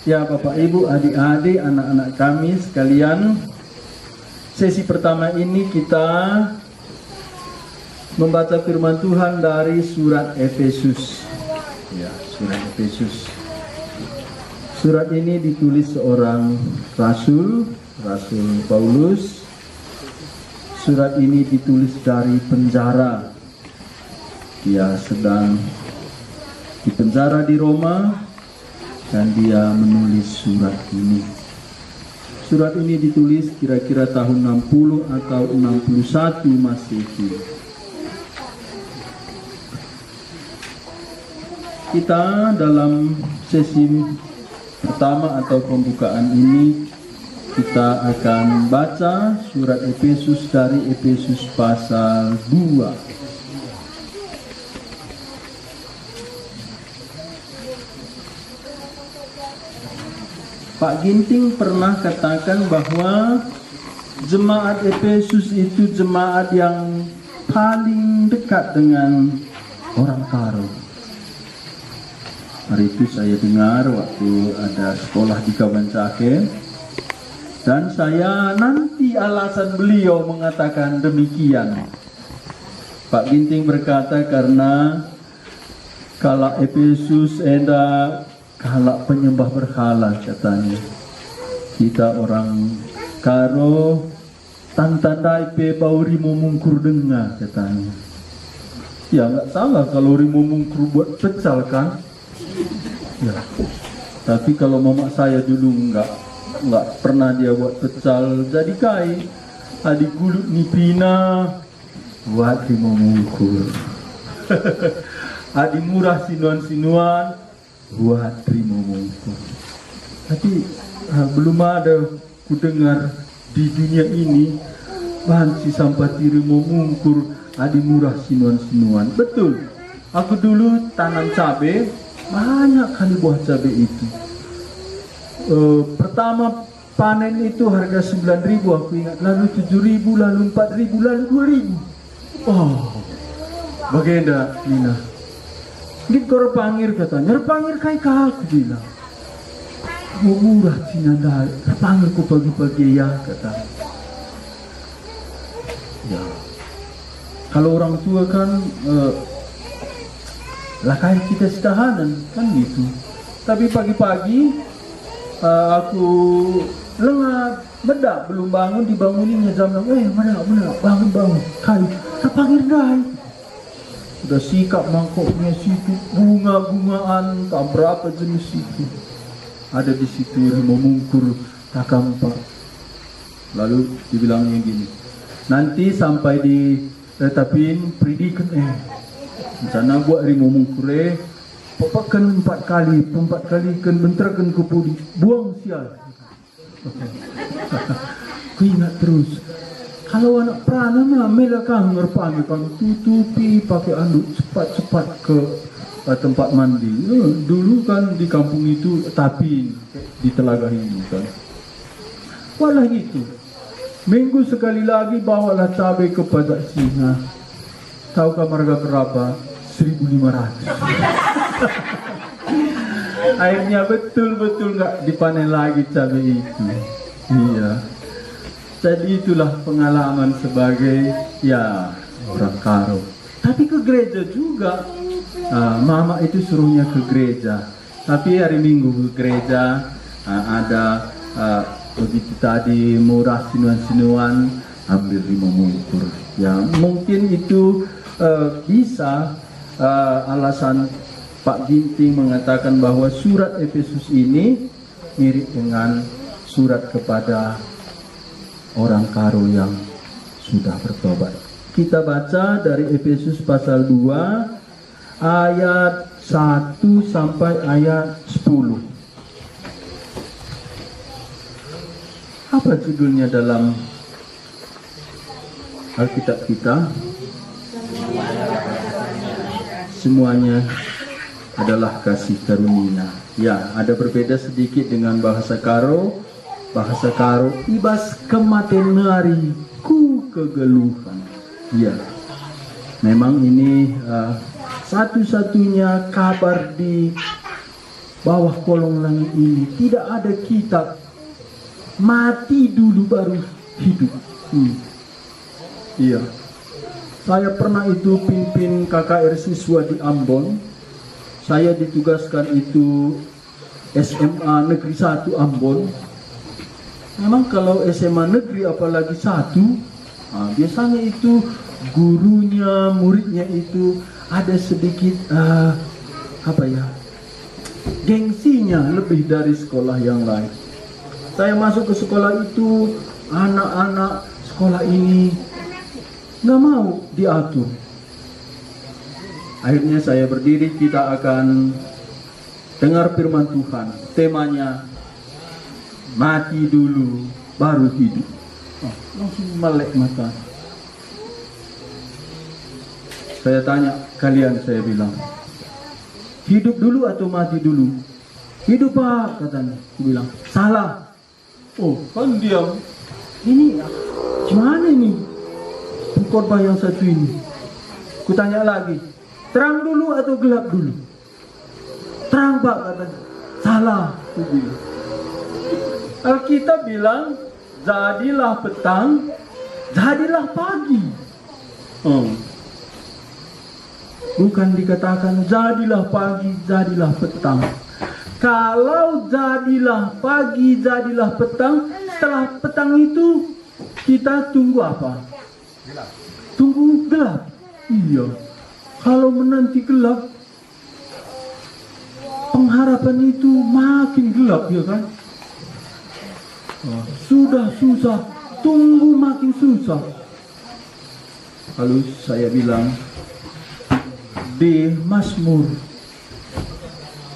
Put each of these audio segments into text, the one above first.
Ya Bapak Ibu, adik-adik, anak-anak kami sekalian, sesi pertama ini kita membaca firman Tuhan dari surat Efesus. Ya, surat Efesus. Surat ini ditulis seorang Rasul Paulus. Surat ini ditulis dari penjara. Dia sedang dipenjara di Roma dan dia menulis surat ini. Surat ini ditulis kira-kira tahun 60 atau 61 Masehi. Kita dalam sesi pertama atau pembukaan ini kita akan baca surat Efesus dari Efesus pasal 2. Pak Ginting pernah katakan bahwa jemaat Efesus itu jemaat yang paling dekat dengan orang karo. Hari itu saya dengar waktu ada sekolah di Kabancake, dan saya nanti alasan beliau mengatakan demikian. Pak Ginting berkata karena kalau Efesus kalau penyembah berhala katanya. Kita orang karo tantandai pe bau rimo mungkur dengar katanya. Ya nggak salah kalau rimo mungkur buat pecal kan. Ya. Tapi kalau mama saya dulu nggak pernah dia buat pecal jadi kai. Adik gulut nipina buat rimo mungkur. Adik murah sinuan-sinuan buat terima mungkur. Tapi belum ada ku dengar di dunia ini banci sampai terima mungkur adi murah sinuan-sinuan. Betul, aku dulu tanam cabai, banyak kali buah cabai itu. Pertama panen itu harga 9.000 aku ingat, lalu 7.000, lalu 4.000, lalu 2.000. Oh, bagaimana Nina? Git koro pangir katanya, pangir kai aku bilang. Murah Cina dah, pangir ku pagi-pagi ya kata. Ya, kalau orang tua kan lah kayak kita setahanan kan gitu. Tapi pagi-pagi aku lengah bedak belum bangun dibanguninnya jam 6. Bedak bangun kai, pangir dah. Udah sikap mangkoknya situ, bunga-bungaan, tak berapa jenis itu. Ada di situ rimau mungkur, tak kampak. Lalu dibilangnya gini, nanti sampai di retapin pridikan rencana buat rimau mungkur papakan 4 kali kan bentrakan ke pudi, buang sial. Ku ingat terus. Kalau anak perana mah melakang ngerpang kan tutupi pakai anduk cepat-cepat ke tempat mandi. Dulu kan di kampung itu tapi di telaga ini kan. Walah gitu. Minggu sekali lagi bawalah cabai ke pajak singa. Tahukah harga berapa? 1.500. Akhirnya betul-betul nggak dipanen lagi cabai itu. Iya. Jadi itulah pengalaman sebagai ya orang karo. Tapi ke gereja juga. Mama itu suruhnya ke gereja. Tapi hari Minggu ke gereja ada begitu tadi murah sinuan-sinuan ambil rimau mungkur. Ya mungkin itu bisa alasan Pak Ginting mengatakan bahwa surat Efesus ini mirip dengan surat kepada orang karo yang sudah bertobat. Kita baca dari Efesus pasal 2 ayat 1 sampai ayat 10. Apa judulnya dalam Alkitab kita? Semuanya adalah kasih karunia. Ya, ada berbeda sedikit dengan bahasa karo. Bahasa karo ibas kematenari ku kegeluhan. Ya, memang ini satu-satunya kabar di bawah kolong langit ini tidak ada kitab mati dulu baru hidup. Iya, saya pernah itu pimpin KKR siswa di Ambon. Saya ditugaskan itu SMA Negeri 1 Ambon. Memang kalau SMA negeri apalagi 1, biasanya itu gurunya, muridnya itu ada sedikit gengsinya lebih dari sekolah yang lain. Saya masuk ke sekolah itu, anak-anak sekolah ini nggak mau diatur. Akhirnya saya berdiri, kita akan dengar firman Tuhan. Temanya mati dulu baru hidup. Langsung melek mata. Saya tanya kalian, saya bilang, hidup dulu atau mati dulu? Hidup Pak, katanya. Saya bilang, salah. Oh, kan diam. Ini gimana ini khotbah yang satu ini? Kutanya lagi, terang dulu atau gelap dulu? Terang Pak, katanya. Salah. Alkitab bilang, jadilah petang, jadilah pagi. Bukan dikatakan jadilah pagi, jadilah petang. Kalau jadilah pagi, jadilah petang, setelah petang itu kita tunggu apa? Tunggu gelap. Iya. Kalau menanti gelap, pengharapan itu makin gelap, ya kan? Sudah susah, tunggu makin susah. Lalu saya bilang, di Mazmur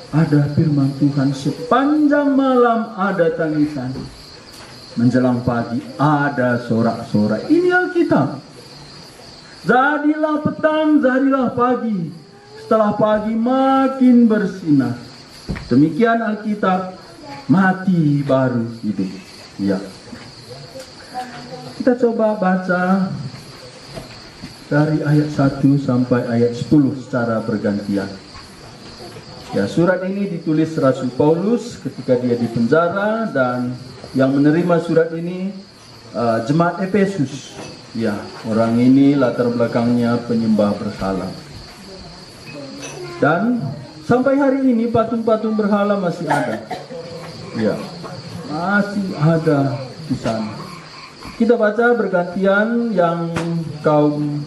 ada firman Tuhan, sepanjang malam ada tangisan, menjelang pagi ada sorak-sorai. Ini Alkitab. Jadilah petang, jadilah pagi, setelah pagi makin bersinar. Demikian Alkitab, mati baru hidup. Ya. Kita coba baca dari ayat 1 sampai ayat 10 secara bergantian. Ya, surat ini ditulis Rasul Paulus ketika dia di penjara, dan yang menerima surat ini jemaat Efesus. Ya, orang ini latar belakangnya penyembah berhala. Dan sampai hari ini patung-patung berhala masih ada. Ya, masih ada di sana. Kita baca bergantian, yang kaum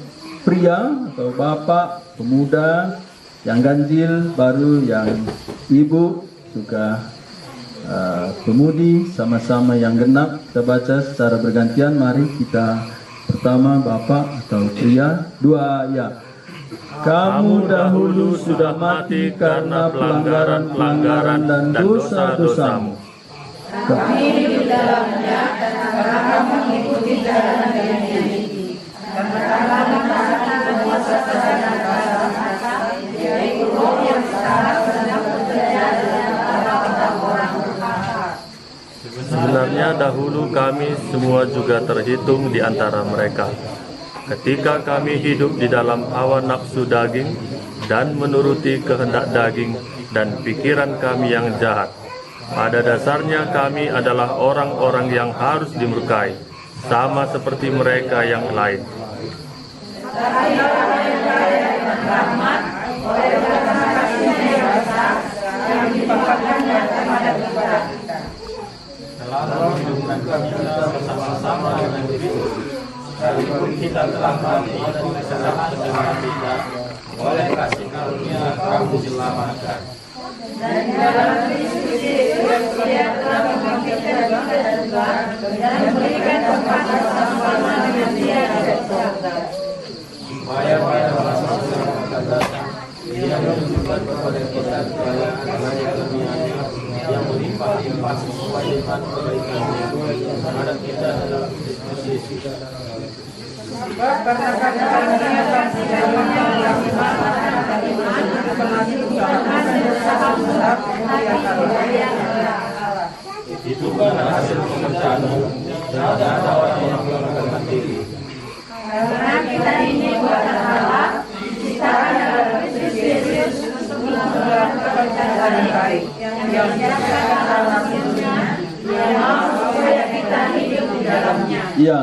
pria atau bapak, pemuda, yang ganjil, baru yang ibu, juga pemudi, sama-sama yang genap. Kita baca secara bergantian. Mari kita pertama bapak atau pria, 2 ya. Kamu dahulu sudah mati karena pelanggaran-pelanggaran dan dosa-dosamu. Kami di dalamnya karena kamu mengikuti jalan yang ini. Dan bertambahlah merasakan penguasa dan rasa, yaitu roh yang sekarang sedang bekerja dalam orang-orang orang durhaka. Sebenarnya dahulu kami semua juga terhitung di antara mereka. Ketika kami hidup di dalam hawa nafsu daging dan menuruti kehendak daging dan pikiran kami yang jahat. Pada dasarnya kami adalah orang-orang yang harus dimurkai, sama seperti mereka yang lain. Bersama-sama dengan Kristus, sekalipun kita telah mati dalam kesalahan kita, oleh kasih karunia kamu diselamatkan. Dan dalam Kristus Yesus Dia telah membangkitkan kita dari Tuhan dan memberikan tempat bersama-sama dengan Dia di surga. Supaya pada masa yang akan datang, Dia menunjukkan kepada kita segala karunia-Nya yang melimpah-limpah sesuai dengan kebaikan-Nya terhadap kita dalam Kristus Yesus. Sebab karena Dia kasih karunia yang dimakan dari iman, Tuhan berusaha besar kemuliaan Allah. Itu kan hasil pekerjaanmu, dan ada orang yang melakukan diri. Karena kita ini buatan Allah, diciptakan dalam Kristus Yesus untuk melakukan pekerjaan dan baik, yang menciptakan alam dunia, yang mau supaya kita hidup di dalamnya. Ya,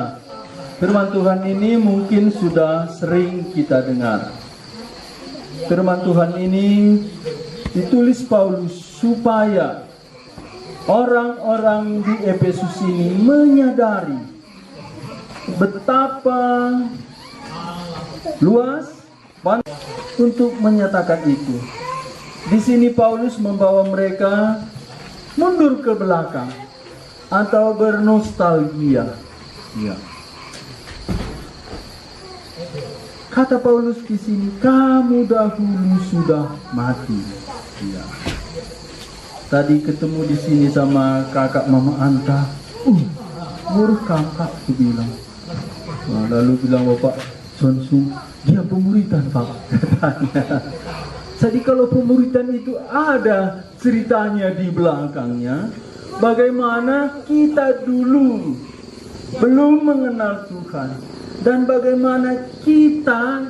firman Tuhan ini mungkin sudah sering kita dengar. Firman Tuhan ini ditulis Paulus supaya orang-orang di Efesus ini menyadari betapa luas untuk menyatakan itu. Di sini Paulus membawa mereka mundur ke belakang atau bernostalgia. Ya. Kata Paulus di sini, kamu dahulu sudah mati. Ya. Tadi ketemu di sini sama kakak Mama Anta. Murid kakak tuh bilang. Nah, lalu bilang Bapak Sonsu, dia pemuritan Pak. Katanya. Jadi kalau pemuritan itu ada ceritanya di belakangnya. Bagaimana kita dulu belum mengenal Tuhan. Dan bagaimana kita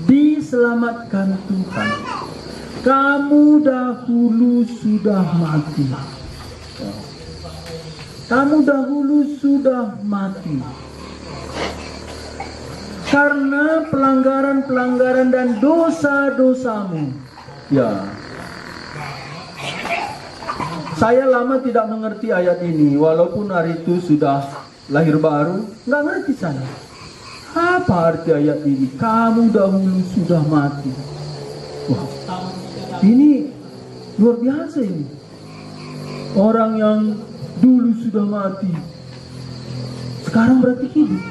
diselamatkan Tuhan. Kamu dahulu sudah mati. Kamu dahulu sudah mati. Karena pelanggaran-pelanggaran dan dosa-dosamu. Ya. Saya lama tidak mengerti ayat ini. Walaupun hari itu sudah lahir baru. Nggak ngerti saya. Apa arti ayat ini? Kamu dahulu sudah mati. Wah, ini luar biasa ini. Orang yang dulu sudah mati, sekarang berarti hidup.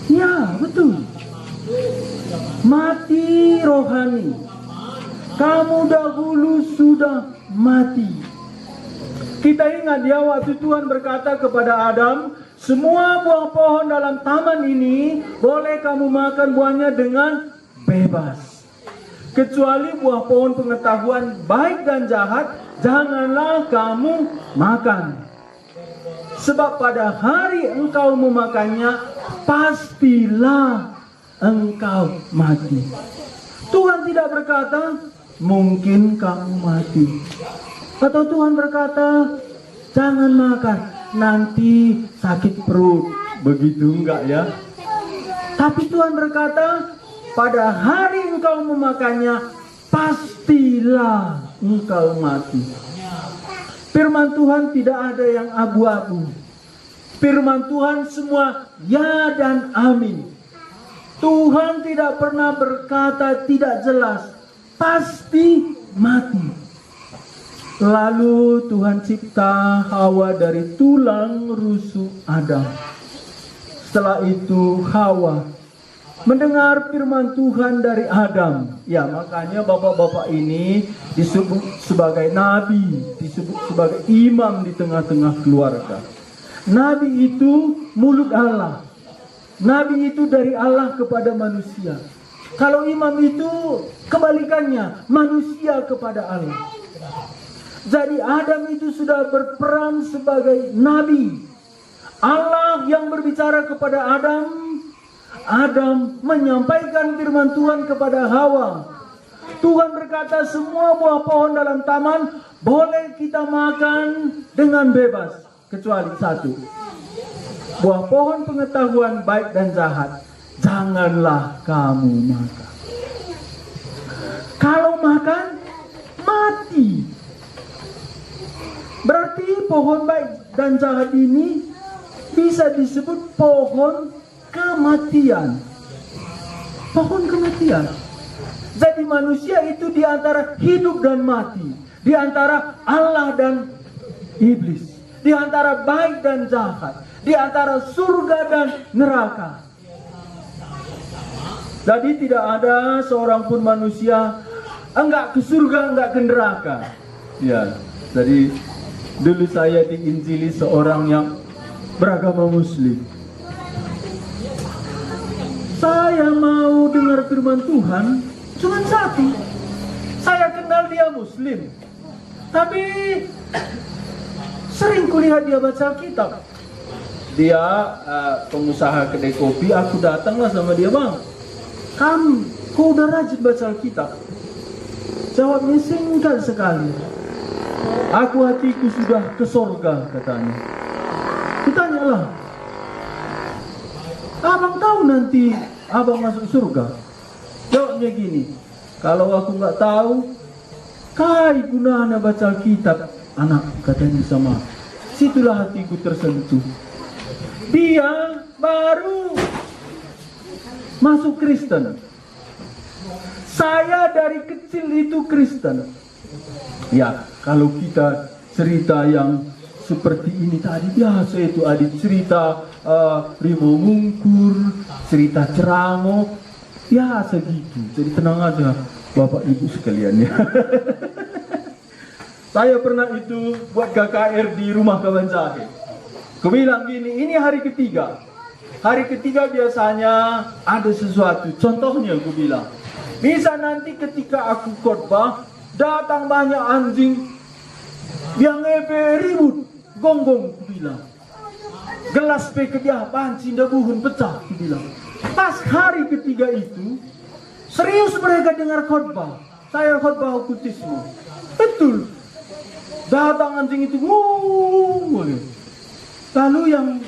Ya, betul. Mati rohani. Kamu dahulu sudah mati. Kita ingat ya waktu Tuhan berkata kepada Adam, semua buah pohon dalam taman ini boleh kamu makan buahnya dengan bebas. Kecuali buah pohon pengetahuan baik dan jahat, janganlah kamu makan. Sebab pada hari engkau memakannya, pastilah engkau mati. Tuhan tidak berkata, mungkin kamu mati. Atau Tuhan berkata, jangan makan, nanti sakit perut. Begitu enggak ya? Tapi Tuhan berkata, pada hari engkau memakannya, pastilah engkau mati. Firman Tuhan tidak ada yang abu-abu. Firman Tuhan semua ya dan amin. Tuhan tidak pernah berkata tidak jelas, pasti mati. Lalu Tuhan cipta Hawa dari tulang rusuk Adam. Setelah itu Hawa mendengar firman Tuhan dari Adam. Ya, makanya bapak-bapak ini disebut sebagai nabi, disebut sebagai imam di tengah-tengah keluarga. Nabi itu mulut Allah. Nabi itu dari Allah kepada manusia. Kalau imam itu kebalikannya, manusia kepada Allah. Jadi Adam itu sudah berperan sebagai nabi. Allah yang berbicara kepada Adam. Adam menyampaikan firman Tuhan kepada Hawa. Tuhan berkata semua buah pohon dalam taman boleh kita makan dengan bebas. Kecuali satu. Buah pohon pengetahuan baik dan jahat. Janganlah kamu makan. Kalau makan, mati. Berarti pohon baik dan jahat ini bisa disebut pohon kematian. Pohon kematian. Jadi manusia itu di antara hidup dan mati, di antara Allah dan iblis, di antara baik dan jahat, di antara surga dan neraka. Jadi tidak ada seorang pun manusia enggak ke surga, enggak ke neraka. Ya, jadi dulu saya diinjili seorang yang beragama Muslim. Saya mau dengar firman Tuhan cuma satu. Saya kenal dia Muslim, tapi sering kulihat dia baca Alkitab. Dia pengusaha kedai kopi. Aku datanglah sama dia, bang. Kau udah rajin baca Alkitab. Jawabnya singkat sekali. Aku hatiku sudah ke sorga, katanya. Ditanyalah, abang tahu nanti abang masuk surga? Jawabnya gini, kalau aku nggak tahu, kai gunanya baca kitab, anak, katanya sama. Situlah hatiku tersentuh. Dia baru masuk Kristen. Saya dari kecil itu Kristen. Ya, kalau kita cerita yang seperti ini tadi, biasa itu ada cerita Rimo Mungkur, cerita Cerango, biasa gitu. Jadi tenang aja Bapak Ibu sekalian ya. Saya pernah itu buat KKR di rumah kawan saya. Aku bilang gini, ini hari ketiga. Hari ketiga biasanya ada sesuatu. Contohnya aku bilang, bisa nanti ketika aku khotbah, datang banyak anjing yang ribut, gonggong, aku bilang. Gelas ke dia, panci buhun pecah, aku bilang. Pas hari ketiga itu, serius mereka dengar khotbah. Saya khotbah okutisme. Betul. Datang anjing itu, lalu yang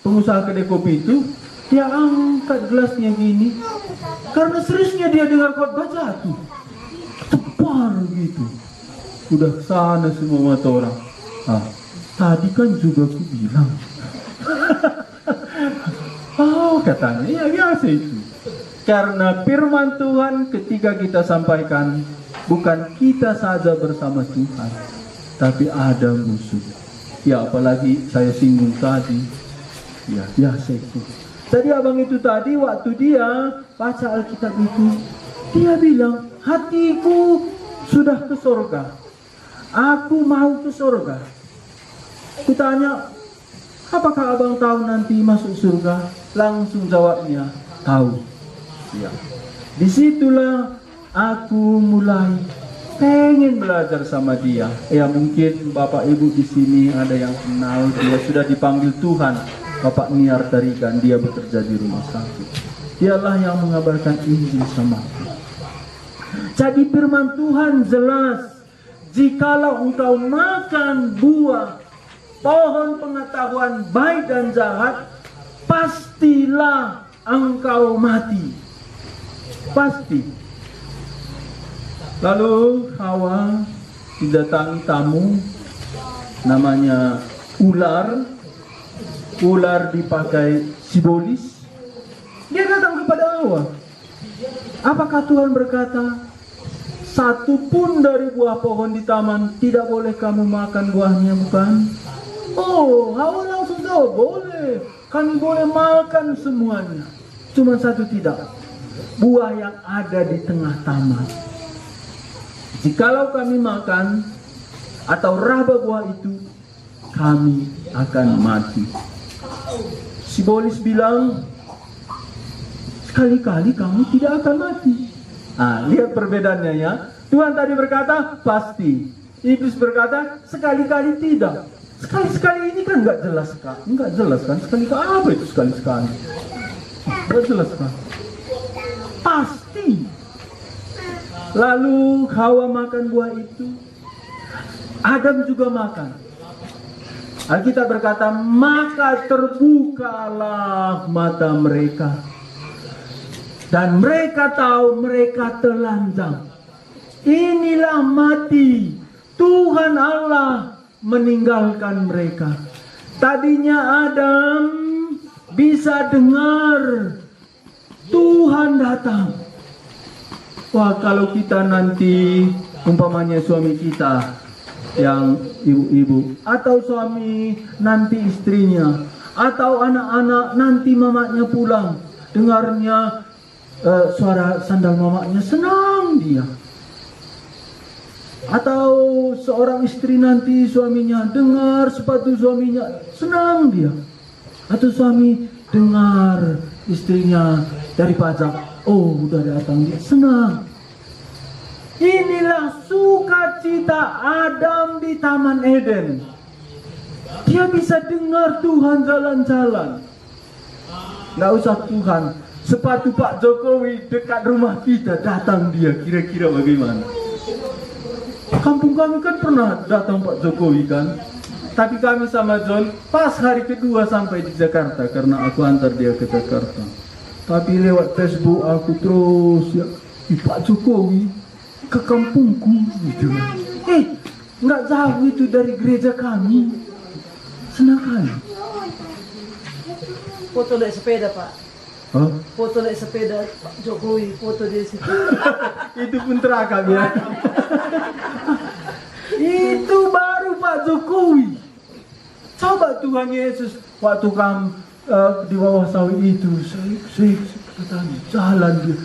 pengusaha kedai kopi itu, dia angkat gelasnya gini, karena seriusnya dia dengar khotbah jatuh, tepar gitu. Udah sana semua mata orang. Tadi kan juga aku bilang. Oh, katanya, ya biasa itu. Karena firman Tuhan ketika kita sampaikan, bukan kita saja bersama Tuhan, tapi ada musuh. Ya, apalagi saya singgung tadi. Ya, biasa itu. Tadi abang itu tadi waktu dia baca Alkitab itu, dia bilang, hatiku sudah ke surga. Aku mau ke surga. Kutanya, apakah abang tahu nanti masuk surga? Langsung jawabnya, tahu. Ya. Disitulah aku mulai pengen belajar sama dia. Ya, mungkin Bapak Ibu di sini ada yang kenal, dia sudah dipanggil Tuhan. Bapak Niar Tarigan, dia bekerja di rumah sakit. Dialah yang mengabarkan Injil sama aku. Jadi firman Tuhan jelas, jikalau engkau makan buah pohon pengetahuan baik dan jahat, pastilah engkau mati. Pasti. Lalu Hawa didatangi tamu namanya ular. Ular dipakai simbolis. Dia datang kepada Hawa. Apakah Tuhan berkata, satu pun dari buah pohon di taman tidak boleh kamu makan buahnya, bukan? Oh, Hawa langsung jawab, boleh. Kami boleh makan semuanya. Cuma satu tidak. Buah yang ada di tengah taman. Jikalau kami makan atau raba buah itu, kami akan mati. Simbolis bilang, sekali-kali kamu tidak akan mati. Lihat perbedaannya ya. Tuhan tadi berkata, pasti. Iblis berkata, sekali-kali tidak. Sekali-sekali ini kan nggak jelas kan? Nggak jelas kan? Sekali-kali apa itu sekali-sekali? Nggak jelas kan? Pasti. Lalu Hawa makan buah itu, Adam juga makan. Alkitab berkata, maka terbukalah mata mereka. Dan mereka tahu mereka telanjang. Inilah mati. Tuhan Allah meninggalkan mereka. Tadinya Adam bisa dengar Tuhan datang. Wah, kalau kita nanti umpamanya suami kita yang ibu-ibu, atau suami nanti istrinya, atau anak-anak nanti mamanya pulang, dengarnya suara sandal mamanya, senang dia. Atau seorang istri nanti suaminya dengar sepatu suaminya, senang dia. Atau suami dengar istrinya dari pajak, oh udah datang dia, senang. Inilah sukacita Adam di Taman Eden. Dia bisa dengar Tuhan jalan-jalan. Nggak usah Tuhan, sepatu Pak Jokowi dekat rumah kita, datang dia, kira-kira bagaimana? Kampung kami kan pernah datang Pak Jokowi kan, tapi kami sama John pas hari kedua sampai di Jakarta karena aku antar dia ke Jakarta. Tapi lewat Facebook aku terus ya, Pak Jokowi ke kampungku gitu. Nggak jauh itu dari gereja kami. Senang kali. Foto naik sepeda, Pak. Hah? Foto naik sepeda Pak Jokowi, foto di situ. Itu pun terakam ya. Itu baru Pak Jokowi. Coba Tuhan Yesus waktu kamu di bawah sawit itu, saya tanya, jalan dia.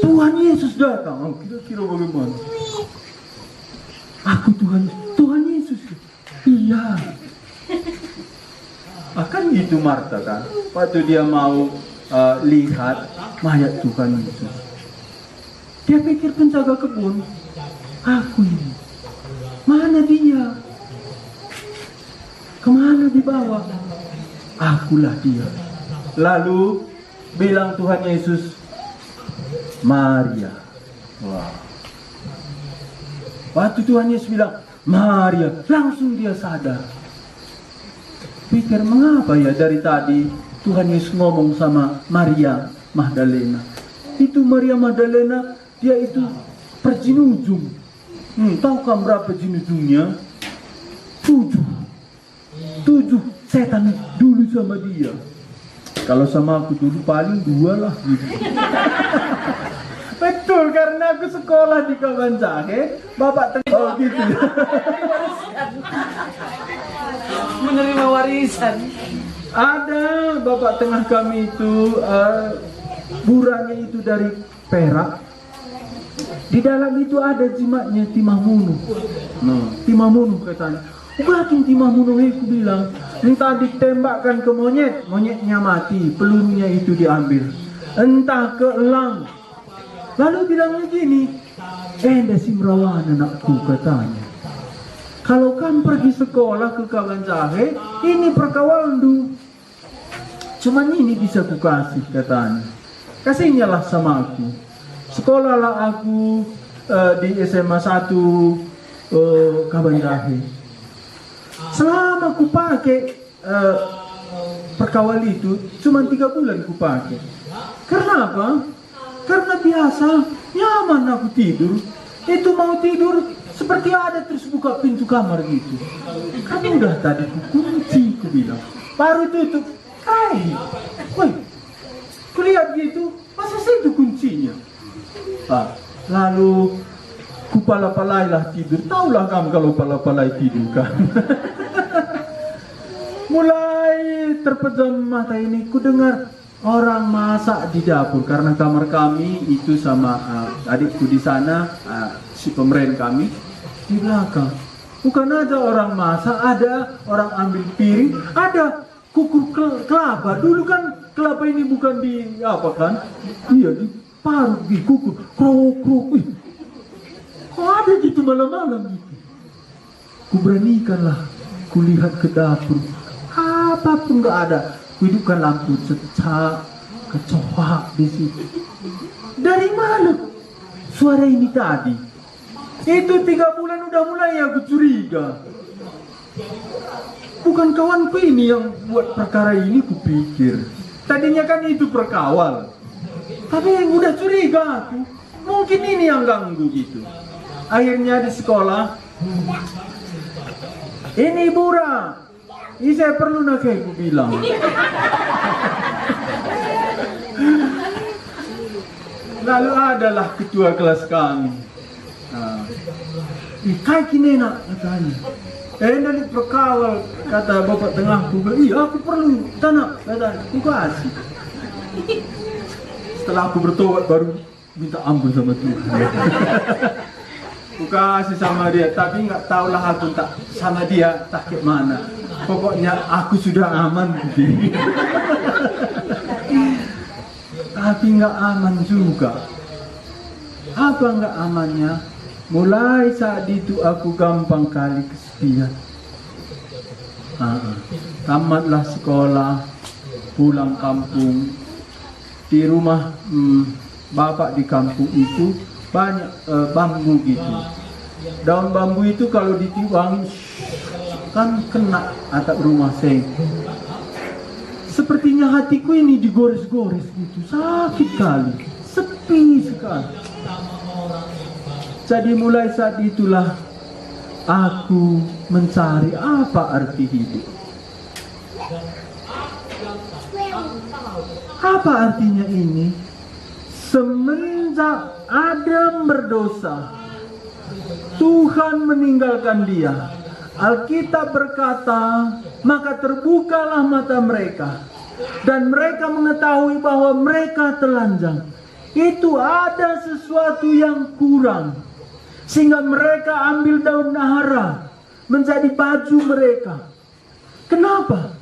Tuhan Yesus datang. Kira-kira bagaimana? Aku Tuhan Yesus. Iya. Akan gitu Marta kan. Waktu dia mau lihat mayat Tuhan Yesus, dia pikir penjaga kebun. Aku ini. Mana dia? Kemana dibawa? Akulah dia. Lalu bilang Tuhan Yesus, Maria. Wah. Waktu Tuhan Yesus bilang, Maria, langsung dia sadar. Pikir, mengapa ya dari tadi Tuhan Yesus ngomong sama Maria Magdalena. Itu Maria Magdalena, dia itu perjinujung. Tahu kan berapa jinujungnya? 7 setan dulu sama dia. Kalau sama aku dulu paling 2 lah gitu. Betul, karena aku sekolah di Kawan Jahe, Bapak tengok gitu. Menerima warisan. Ada Bapak tengah kami itu burannya itu dari perak. Di dalam itu ada jimatnya timah munuh. Nah, timah munuh katanya. Ugatin timah munuh itu bilang, entah ditembakkan ke monyet, monyetnya mati, pelurunya itu diambil. Entah ke elang. Lalu bilang begini, enda simrawan anakku katanya. Kalau kamu pergi sekolah ke Kawan Jahe, ini perkawalandu. Cuman ini bisa kukasih katanya. Kasihnya sama aku. Sekolahlah aku di SMA 1 Kawan Jahe. Selama ku pakai perkawal itu, cuma 3 bulan ku pakai. Karena apa? Karena biasa, nyaman aku tidur. Itu mau tidur seperti ada terus buka pintu kamar gitu. Kamu udah tadi ku kunci, ku bilang. Baru tutup. Woi, kulihat gitu, masa itu kuncinya? Lalu ku pala-palailah tidur. Taulah kamu kalau pala-palai tidur kan. Mulai terpejam mata ini, ku dengar orang masak di dapur karena kamar kami itu sama adikku di sana, si pemeran kami di belakang. Bukan ada orang masak, ada orang ambil piring, ada kukur kelapa. Dulu kan kelapa ini bukan di apa kan? Iya, diparut, dikukur, krok. Kok ada gitu malam-malam gitu? Ku beranikanlah, ku lihat ke dapur, apapun nggak ada. Hidupkan lampu cecak, kecoak di situ. Dari mana suara ini tadi? Itu 3 bulan udah mulai aku curiga. Bukan kawanku ini yang buat perkara ini, kupikir. Tadinya kan itu perkawal. Tapi yang udah curiga aku. Mungkin ini yang ganggu gitu. Akhirnya di sekolah, ini Bura. Ini saya perlu nak aku bilang. Lalu adalah ketua kelas kami. Kayak gini nak katanya. Dari perkawal kata bapak tengahku. Iya aku perlu tanah katanya. Aku kasih. Setelah aku bertobat baru minta ampun sama Tuhan. Aku kasih sama dia, tapi nggak tahulah aku tak sama dia tak ke mana. Pokoknya aku sudah aman gitu. Tapi nggak aman juga. Apa nggak amannya? Mulai saat itu aku gampang kali kesepian. Tamatlah sekolah, pulang kampung. di rumah bapak di kampung itu banyak bambu gitu. Daun bambu itu kalau ditiup angin kan kena atap rumah saya. Sepertinya hatiku ini digores-gores gitu, sakit kali, sepi sekali. Jadi mulai saat itulah aku mencari apa arti hidup. Apa artinya ini? Semenjak Adam berdosa, Tuhan meninggalkan dia. Alkitab berkata, maka terbukalah mata mereka, dan mereka mengetahui bahwa mereka telanjang. Itu ada sesuatu yang kurang, sehingga mereka ambil daun nahara menjadi baju mereka. Kenapa?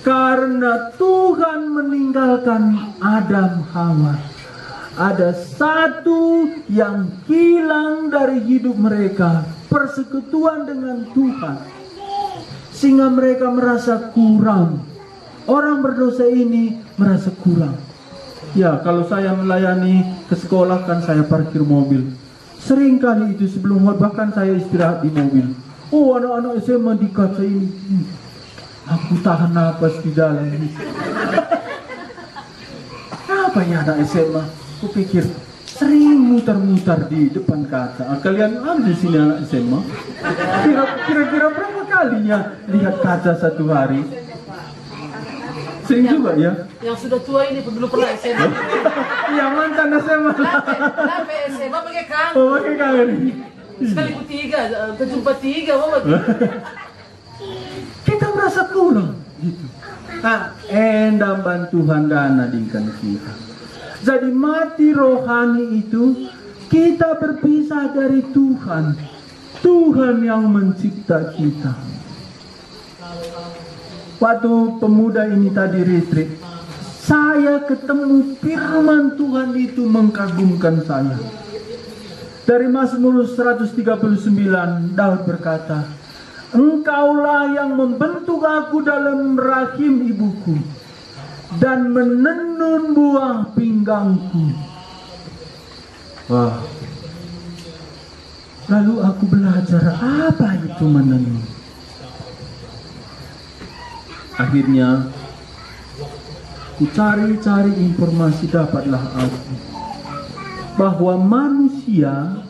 Karena Tuhan meninggalkan Adam Hawa. Ada satu yang hilang dari hidup mereka, persekutuan dengan Tuhan, sehingga mereka merasa kurang. Orang berdosa ini merasa kurang. Ya, kalau saya melayani ke sekolah kan saya parkir mobil. Sering kali itu sebelum bahkan saya istirahat di mobil. Oh, anak-anak SMA di kaca ini, aku tahan napas di dalam ini. Apa ya anak SMA? Aku pikir sering mutar-mutar di depan kaca. Kalian ada di sini anak SMA? Kira-kira berapa kalinya lihat kaca satu hari? Sering juga ya? Yang sudah tua ini dulu pernah SMA. Iya, mantan SMA. Kenapa SMA pakai kangen? Oh, pakai kangen. Sekali ketiga, kejumpa tiga, Mama. Kita merasa kurang gitu. Endang bantuan dana dingkan kita. Jadi mati rohani itu kita berpisah dari Tuhan. Tuhan yang mencipta kita. Waktu pemuda ini tadi retreat, saya ketemu firman Tuhan itu mengkagumkan saya. Dari Mazmur 139, Daud berkata, Engkaulah yang membentuk aku dalam rahim ibuku dan menenun buah pinggangku. Wah. Lalu aku belajar apa itu menenun. Akhirnya ku cari-cari informasi, dapatlah aku bahwa manusia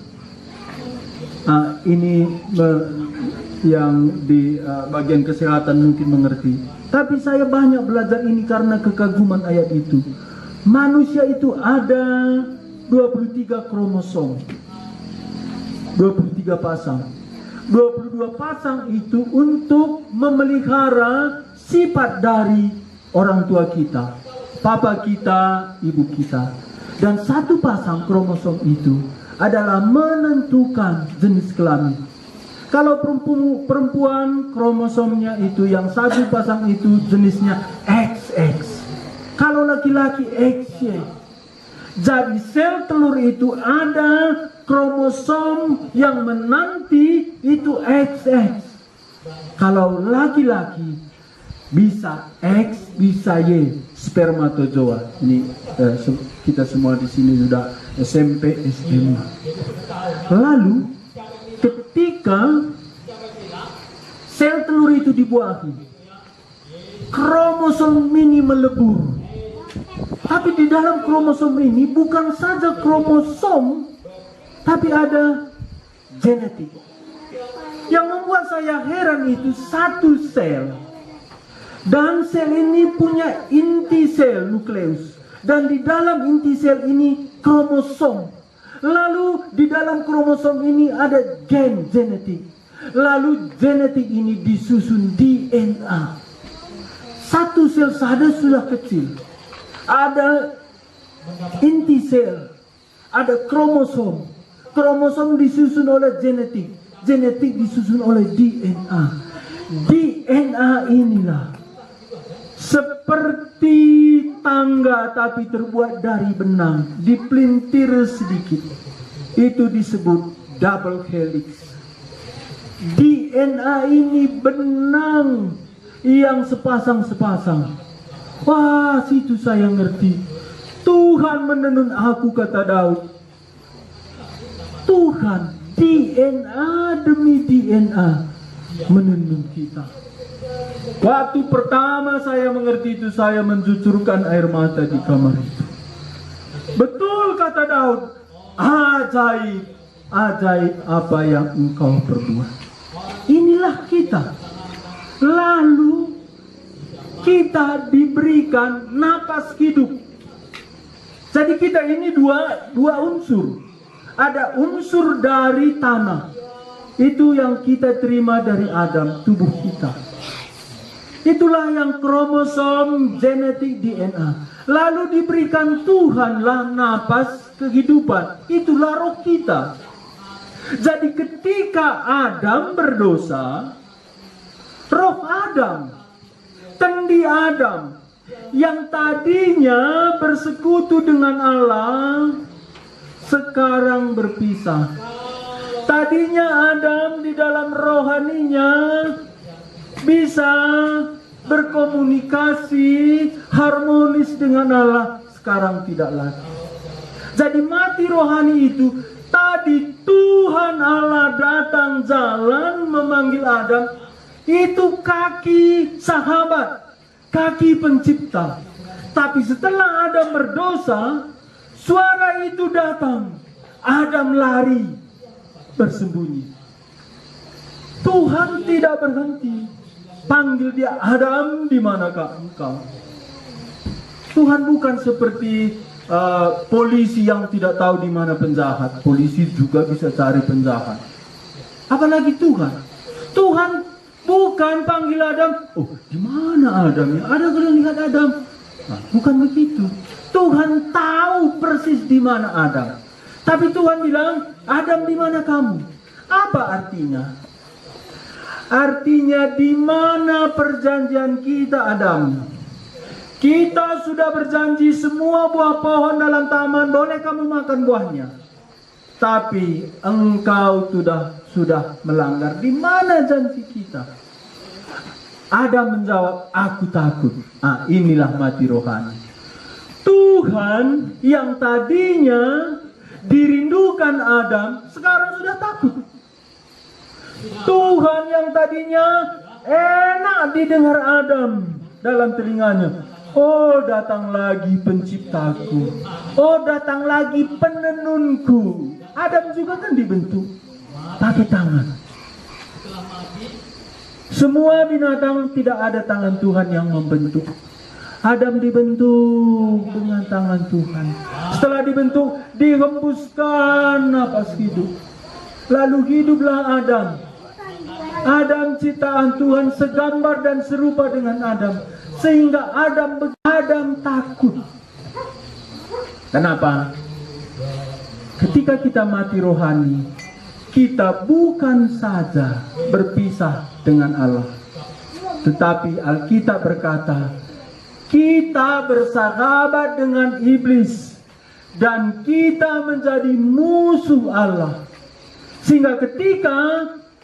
yang di bagian kesehatan mungkin mengerti. Tapi saya banyak belajar ini karena kekaguman ayat itu. Manusia itu ada 23 kromosom, 23 pasang. 22 pasang itu untuk memelihara sifat dari orang tua kita, papa kita, ibu kita. Dan satu pasang kromosom itu adalah menentukan jenis kelamin. Kalau perempuan kromosomnya itu yang satu pasang itu jenisnya XX. Kalau laki-laki XY. Jadi sel telur itu ada kromosom yang menanti itu XX. Kalau laki-laki bisa X, bisa Y, spermatozoa. Ini kita semua di sini sudah SMP, SMA. Lalu ketika sel telur itu dibuahi, kromosom ini melebur. Tapi di dalam kromosom ini bukan saja kromosom, tapi ada genetik. Yang membuat saya heran itu satu sel. Dan sel ini punya inti sel nukleus. Dan di dalam inti sel ini kromosom. Lalu di dalam kromosom ini ada gen genetik. Lalu genetik ini disusun DNA. Satu sel saja sudah kecil. Ada inti sel, ada kromosom. Kromosom disusun oleh genetik. Genetik disusun oleh DNA. DNA inilah seperti tangga tapi terbuat dari benang, dipelintir sedikit. Itu disebut double helix. DNA ini benang yang sepasang-sepasang. Wah, situ saya ngerti. Tuhan menenun aku, kata Daud. Tuhan DNA demi DNA menenun kita. Waktu pertama saya mengerti itu, saya mencucurkan air mata di kamar itu. Betul kata Daud, ajaib, ajaib apa yang engkau perbuat. Inilah kita. Lalu kita diberikan napas hidup. Jadi kita ini dua unsur. Ada unsur dari tanah. Itu yang kita terima dari Adam, tubuh kita. Itulah yang kromosom genetik DNA. Lalu diberikan Tuhanlah napas kehidupan. Itulah roh kita. Jadi ketika Adam berdosa, roh Adam, tendi Adam, yang tadinya bersekutu dengan Allah, sekarang berpisah. Tadinya Adam di dalam rohaninya bisa berkomunikasi harmonis dengan Allah, sekarang tidak lagi. Jadi mati rohani itu, tadi Tuhan Allah datang jalan memanggil Adam, itu kaki sahabat, kaki pencipta. Tapi setelah Adam berdosa, suara itu datang, Adam lari, bersembunyi. Tuhan tidak berhenti, panggil dia, Adam, di manakah engkau? Tuhan bukan seperti polisi yang tidak tahu di mana penjahat. Polisi juga bisa cari penjahat. Apalagi Tuhan. Tuhan bukan panggil Adam, oh di mana Adam ya? Ada kalau lihat Adam. Nah, bukan begitu. Tuhan tahu persis di mana Adam. Tapi Tuhan bilang, Adam, di mana kamu? Apa artinya? Artinya di mana perjanjian kita, Adam? Kita sudah berjanji semua buah pohon dalam taman boleh kamu makan buahnya. Tapi engkau sudah melanggar. Di mana janji kita? Adam menjawab, aku takut. Ah, inilah mati rohani. Tuhan yang tadinya dirindukan Adam, sekarang sudah takut. Tuhan yang tadinya enak didengar Adam dalam telinganya, oh datang lagi penciptaku, oh datang lagi penenunku. Adam juga kan dibentuk pakai tangan. Semua binatang tidak ada tangan Tuhan yang membentuk. Adam dibentuk dengan tangan Tuhan. Setelah dibentuk, dihembuskan napas hidup. Lalu hiduplah Adam. Adam ciptaan Tuhan segambar dan serupa dengan Adam. Sehingga Adam takut. Kenapa? Ketika kita mati rohani, kita bukan saja berpisah dengan Allah. Tetapi Alkitab berkata, kita bersahabat dengan iblis dan kita menjadi musuh Allah. Sehingga ketika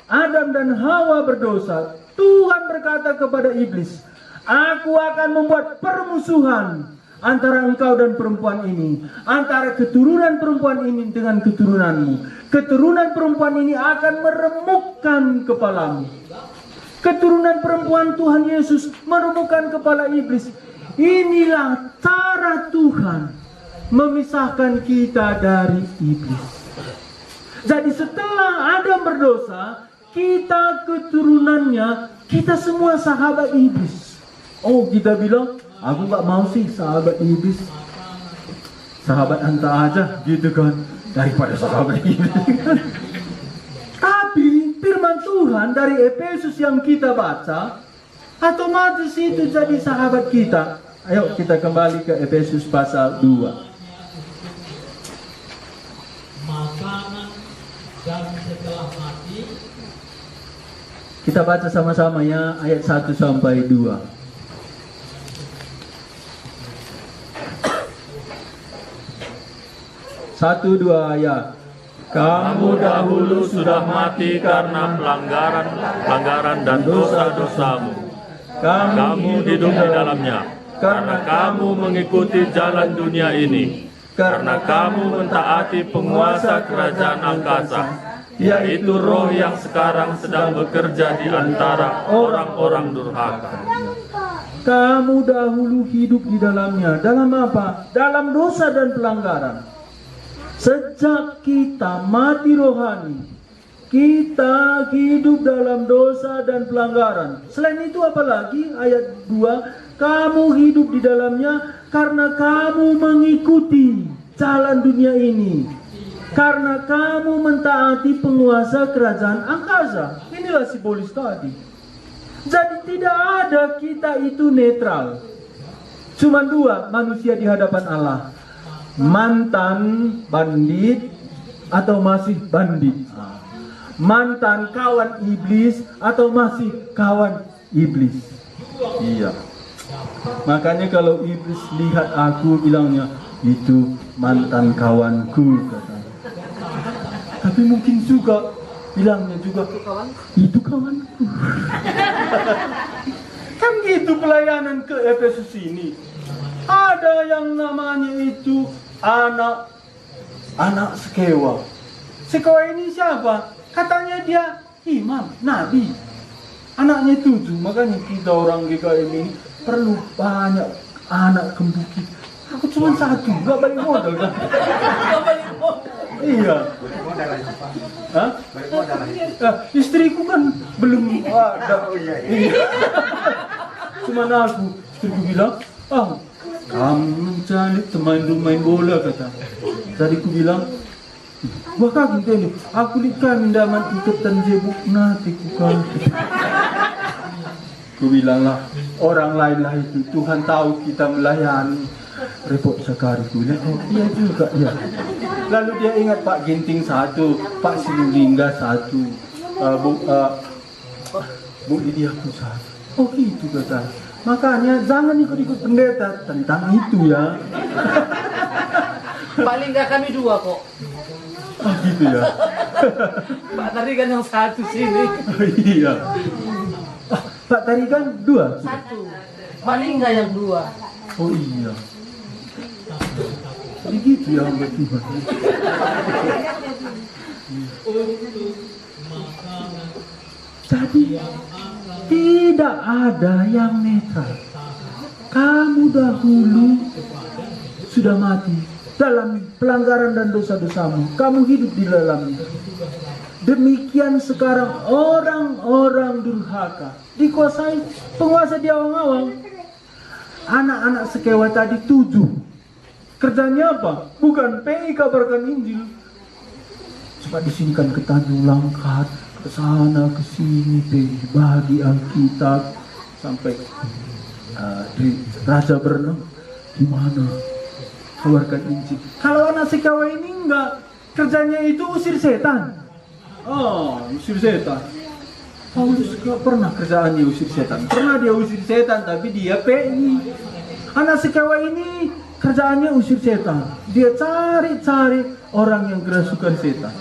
Adam dan Hawa berdosa, Tuhan berkata kepada iblis, aku akan membuat permusuhan antara engkau dan perempuan ini, antara keturunan perempuan ini dengan keturunanmu. Keturunan perempuan ini akan meremukkan kepalamu. Keturunan perempuan Tuhan Yesus meremukkan kepala iblis. Inilah cara Tuhan memisahkan kita dari iblis. Jadi setelah Adam berdosa, kita keturunannya, kita semua sahabat iblis. Oh, kita bilang, aku gak mau sih sahabat iblis. Sahabat anta aja, gitu kan, daripada sahabat iblis. Tapi firman Tuhan dari Efesus yang kita baca, otomatis itu jadi sahabat kita. Ayo kita kembali ke Efesus pasal 2. Makanan dan setelah mati. Kita baca sama-sama ya, ayat 1 sampai 2. 1, 2 ayat. Kamu dahulu sudah mati karena pelanggaran dan dosa-dosamu. Kamu hidup di dalamnya. karena kamu mengikuti jalan dunia ini, karena kamu mentaati penguasa kerajaan angkasa, yaitu roh yang sekarang sedang bekerja di antara orang-orang durhaka. Kamu dahulu hidup di dalamnya. Dalam apa? Dalam dosa dan pelanggaran. Sejak kita mati rohani, kita hidup dalam dosa dan pelanggaran. Selain itu apalagi? Ayat 2, kamu hidup di dalamnya karena kamu mengikuti jalan dunia ini, karena kamu mentaati penguasa kerajaan angkasa. Inilah simbolis tadi. Jadi tidak ada kita itu netral. Cuma dua manusia di hadapan Allah. Mantan bandit atau masih bandit. Mantan kawan iblis atau masih kawan iblis. Iya. Makanya kalau iblis lihat aku bilangnya, itu mantan kawanku, katanya. Tapi mungkin juga bilangnya juga, itu kawanku. Kan gitu pelayanan ke Efesus ini. Ada yang namanya itu anak Skewa. Skewa ini siapa? Katanya dia imam, nabi. Anaknya 7, makanya kita orang GKM ini perlu banyak anak kembukit. Aku cuma 1, gak balik modal kan? Iya. Hah? Istriku kan belum ada. Iya. Cuman aku, istriku bilang, kamu mencari teman main bola, kata. Tadi ku bilang, wah kaget ini, aku lihat daman iketan jebuk nanti ku kan. Ku bilang lah, orang lain lah itu, Tuhan tahu kita melayani. Repot sekali ku bilang, oh iya juga ya. Lalu dia ingat Pak Ginting 1, Pak Silulingga 1, Bu Lydia 1. Oh gitu kata. Makanya jangan ikut-ikut pendeta tentang itu ya. Paling nggak kami 2 kok. Oh gitu ya. Pak Tarigan yang 1 sini. Oh, iya. Pak Tarigan 2. 1. Paling nggak yang 2. Oh iya. Begitu ya hamba Tuhan. Jadi tidak ada yang netral. Kamu dahulu sudah mati dalam pelanggaran dan dosa-dosamu. Kamu hidup di dalamnya. Demikian sekarang orang-orang durhaka dikuasai penguasa di awang-awang. Anak-anak Skewa tadi 7. Kerjanya apa? Bukan PI kabarkan Injil. Coba disinikan ke Tanjung Langkat, ke sana ke sini, PI bagi Alkitab sampai di Raja Bernang. Gimana? Kabarkan Injil. Kalau anak Skewa ini enggak, kerjanya itu usir setan. Oh, usir setan. Paulus gak pernah kerjaannya usir setan. Pernah dia usir setan, tapi dia PI. Anak Skewa ini kerjaannya usir setan. Dia cari-cari orang yang kerasukan setan.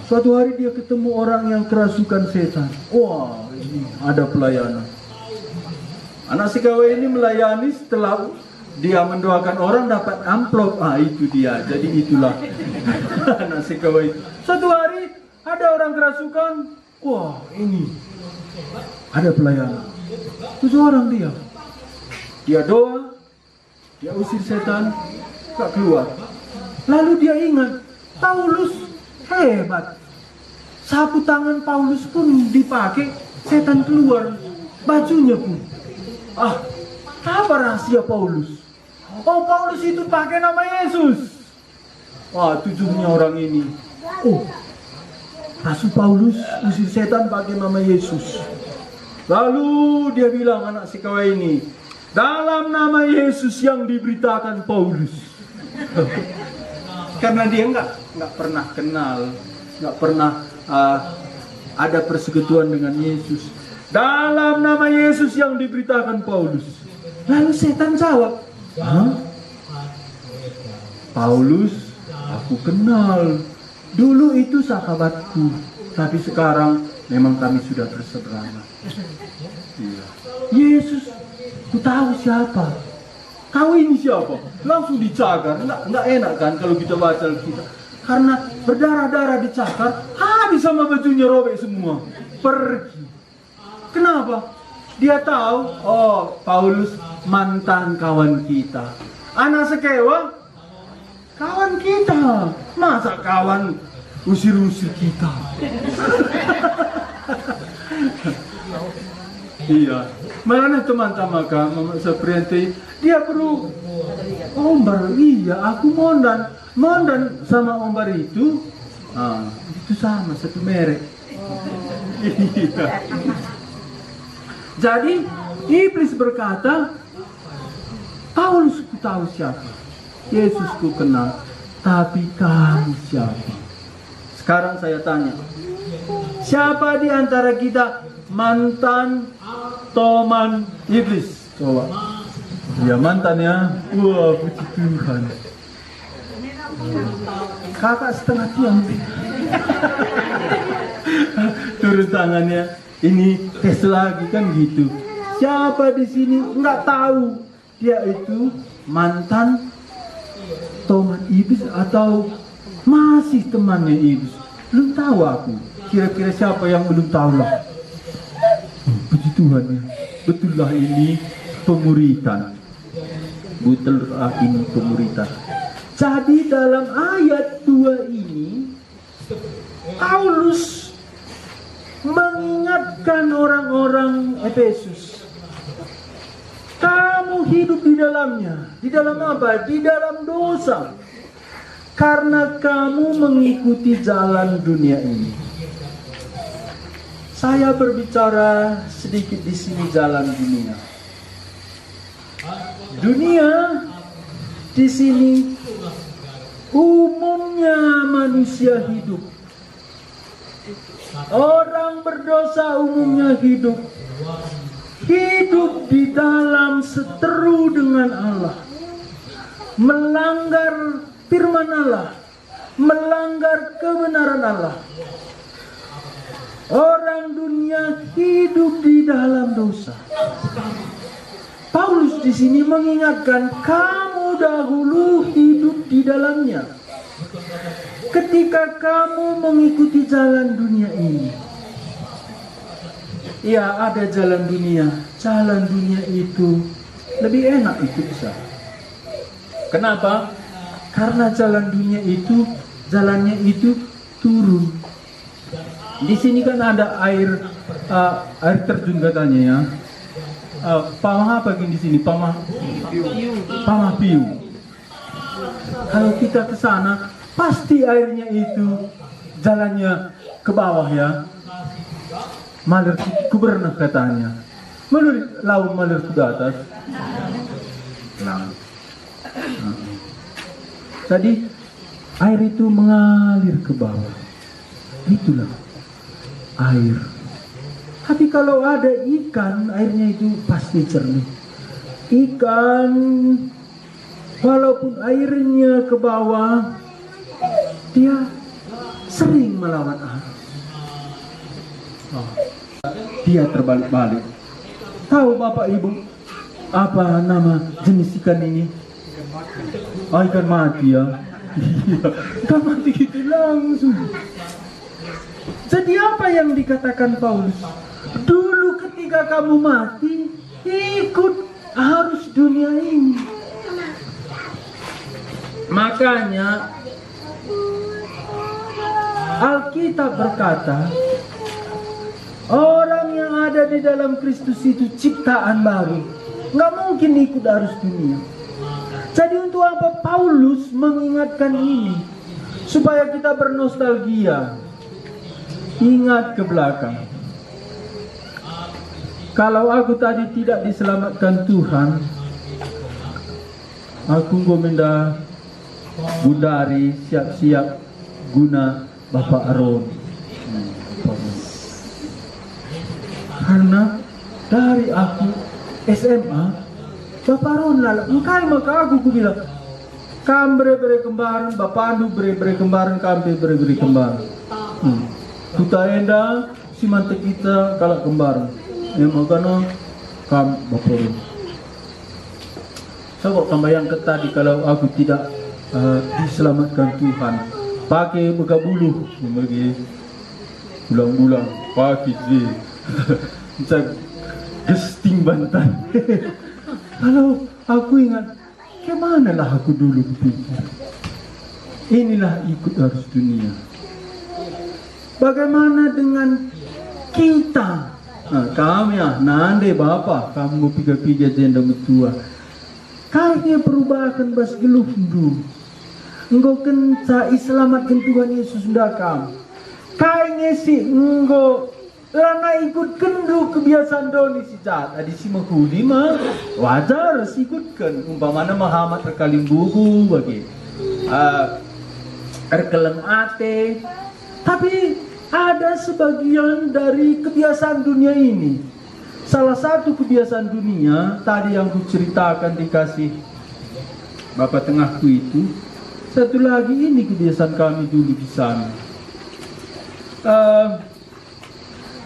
Suatu hari dia ketemu orang yang kerasukan setan. Wah, ini ada pelayanan. Anak Skewa ini melayani setelah dia mendoakan orang dapat amplop. Itu dia. Jadi itulah anak Skewa itu. Suatu hari ada orang kerasukan. Wah, ini ada pelayanan. 7 orang dia. Dia doa, dia usir setan, gak keluar. Lalu dia ingat, Paulus hebat. Sapu tangan Paulus pun dipakai, setan keluar. Bajunya pun. Apa rahasia Paulus? Oh, Paulus itu pakai nama Yesus. Wah, 7-nya orang ini. Oh, Rasul Paulus usir setan pakai nama Yesus. Lalu dia bilang anak Skewa ini, dalam nama Yesus yang diberitakan Paulus. Karena dia nggak pernah kenal, nggak pernah ada persekutuan dengan Yesus. Dalam nama Yesus yang diberitakan Paulus. Lalu setan jawab, Paulus, aku kenal. Dulu itu sahabatku, tapi sekarang memang kami sudah berseberangan. Iya. Yesus, ku tahu siapa. Kau ini siapa? Langsung dicagar. Nggak enak kan kalau kita baca kita. Karena berdarah-darah dicakar, habis sama bajunya robek semua. Pergi. Kenapa? Dia tahu, oh Paulus mantan kawan kita. Anak sekewa, kawan kita. Masa kawan usir-usir kita? Iya. Mana teman-teman kamu seperti dia perlu ombar. Iya, aku mondan sama ombar itu. Itu sama satu merek. Iya. Jadi iblis berkata, Paulus ku tahu siapa, Yesus ku kenal, tapi kamu siapa? Sekarang saya tanya, siapa di antara kita mantan teman iblis? Coba. Ya mantan ya. Wah, puji Tuhan. Kakak setengah tiang. Turun tangannya. Ini tes lagi kan gitu. Siapa di sini nggak tahu dia itu mantan teman iblis atau masih temannya iblis? Belum tahu aku. Kira-kira siapa yang belum tahu lah? Puji Tuhan ya. Betullah ini pemuritan. Betullah ini pemuritan. Jadi dalam ayat 2 ini Paulus mengingatkan orang-orang Efesus, kamu hidup di dalamnya. Di dalam apa? Di dalam dosa. Karena kamu mengikuti jalan dunia ini. Saya berbicara sedikit di sini jalan dunia. Dunia di sini umumnya manusia hidup. Orang berdosa umumnya hidup di dalam seteru dengan Allah, melanggar firman Allah, melanggar kebenaran Allah. Orang dunia hidup di dalam dosa. Paulus di sini mengingatkan kamu dahulu hidup di dalamnya. Ketika kamu mengikuti jalan dunia ini, ya ada jalan dunia. Jalan dunia itu lebih enak itu bisa. Kenapa? Karena jalan dunia itu jalannya itu turun. Di sini kan ada air terjun katanya ya. Pamah apa di sini? Pamah Piu. Kalau kita ke sana pasti airnya itu jalannya ke bawah ya. Malir kubernah katanya. Menurut laut malir ke atas. Jadi air itu mengalir ke bawah. Itulah air. Tapi kalau ada ikan, airnya itu pasti jernih. Ikan walaupun airnya ke bawah, dia sering melawan arus. Dia terbalik-balik. Tahu Bapak Ibu apa nama jenis ikan ini? Ikan mati ya. Ikan mati gitu langsung. Jadi apa yang dikatakan Paulus? Dulu ketika kamu mati, ikut arus dunia ini. Makanya Alkitab berkata, orang yang ada di dalam Kristus itu ciptaan baru. Nggak mungkin ikut arus dunia. Jadi untuk apa Paulus mengingatkan ini? Supaya kita bernostalgia. Ingat ke belakang. Kalau aku tadi tidak diselamatkan Tuhan, aku gominda Bundari siap-siap guna Bapak Aron. Karena dari aku SMA, Bapak Aron lah, engkau maka aku bilang, kam bere-bere kembaran, Bapak Andu bere-bere kembaran, kam bere-bere kembaran. Kuta enda si mantek kita kalau kembar. Ya makanya kam bapak. Saya kok bayangkan tadi kalau aku tidak diselamatkan Tuhan, pakai bega bulu, bagi bulang-bulang, pakai je, bisa gesting bantan. Kalau aku ingat, kemana lah aku dulu berpikir. Inilah ikut arus dunia. Bagaimana dengan kita? Kami nande bapa, kamu pikir-pikir jenda betua. Kayaknya perubahan bas geluh dulu. Engkau kenca selamatkan Tuhan Yesus sudah kamu. Kayaknya si engkau lana ikut kendu kebiasaan doni si jahat. Adi si menghuni mah wajar ikutkan. Umpamana Muhammad terkalim buku bagi erkeleng ate. Tapi ada sebagian dari kebiasaan dunia ini. Salah satu kebiasaan dunia tadi yang kuceritakan dikasih Bapak tengahku itu. Satu lagi ini kebiasaan kami dulu di sana.